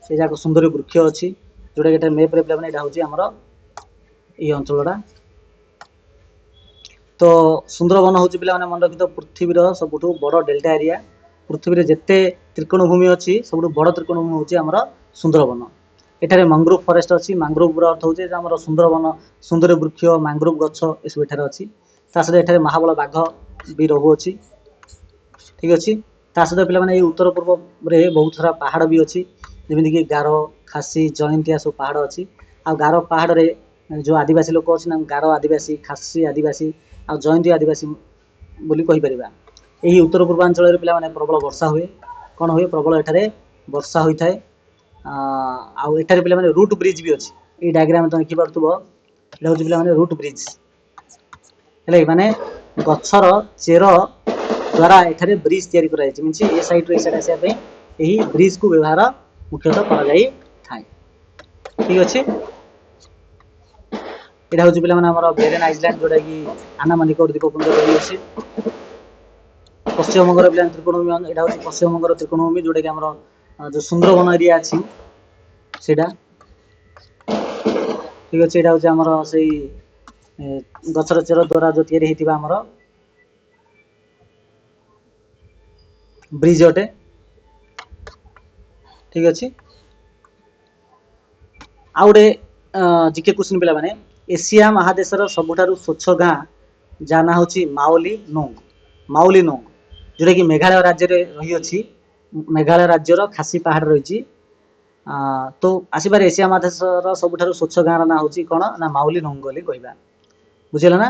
से जगह सुंदर वृक्ष अच्छी जोटा कि मेप्रे पे यहाँ हूँ आमर ये अंचलटा तो सुंदरवन हूँ पे मन रखी पृथ्वीर सबुठ बड़ डेल्टा एरिया पृथ्वी में जिते त्रिकोण भूमि अच्छी सब बड़ त्रिकोण भूमि हूँ आमर सुंदरवन एठारे मैंग्रोव फॉरेस्ट अच्छी मैंग्रोव अर्थ हूँ आम सुंदरवन सुंदर वृक्ष मैंग्रोव गछ ये सब अच्छी सहित एठारे महाबल बाघ भी रहुअछि ठीक अच्छे सहित पे उत्तर पूर्व में बहुत सारा पहाड़ भी अच्छी जमीक गारो खासी जयंतिया सब पहाड़ अच्छी आ गारो पहाड़ रे जो आदिवासी लोक अच्छे गारो आदिवासी खासी आदिवासी आ जयंती आदिवासी बोली कहीपर यही उत्तर पूर्वांचल पे प्रबल वर्षा हुए कौन हुए प्रबल एठारे वर्षा होता है आठारे पे रूट ब्रिज भी अच्छी ये डायग्राम तुम देखी पार्थुव हूँ पे रूट ब्रिज है माने गछर चेर द्वारा एठारे ब्रिज तैयारी कराई मीन्स ए साइड रे साइड आसा यही ब्रिज को व्यवहार मुख्यतः करा जाई थाए ठीक अच्छे यहाँ हूँ पे आमर बेरेन आइसलैंड जोटा कि अंडमान निकोबर द्वीपपुंज रही अच्छी पश्चिम बंगर पे त्रिकोणभूमि यहाँ हूँ पश्चिम बंगर त्रिकोणभूमि जोटा कि आमर जो सुंदरवन एरिया अच्छी सेटा ठीक अच्छे यहाँ हूँ आमर से गछर चेर द्वारा जो तैयारी होता आमर ब्रिज अटे ठीक अच्छे आउ गोटे जीके क्वेश्चन पिला माने एशिया महादेशर सबुठारु स्वच्छ गाँ जहाँ ना हूँ माउली नोंग जोटा कि मेघालय राज्य रे रही अच्छी मेघालय राज्यर खासी पहाड़ रही तो आसबार एशिया महादेशर सबुठारु स्वच्छ गाँव ना हूँ कौन ना माउली नोंग बोली कहवा बुझेल ना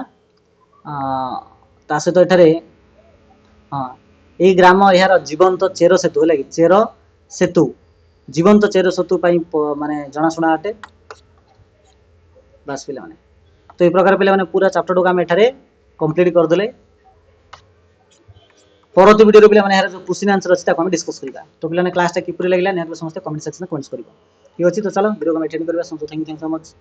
ता सहित एठारे हाँ यही ग्राम यार जीवंत चेर सेतु है चेर सेतु जीवंत चेर सेतु माने जनाशुना अटे बास पे तो ये प्रकार पे पूरा चैप्टर को आम एठारे कंप्लीट करदे परवर्ती वीडियो पे यार जो क्वेश्चन आंसर अच्छी आम डिस्कस करवा तो पे क्लास किपरि लगे समस्त कमेंट सेक्शन में कमेंट्स कर ठीक अच्छे तो चलो वीडियो को एटेंड करवा थैंक यू सो मच।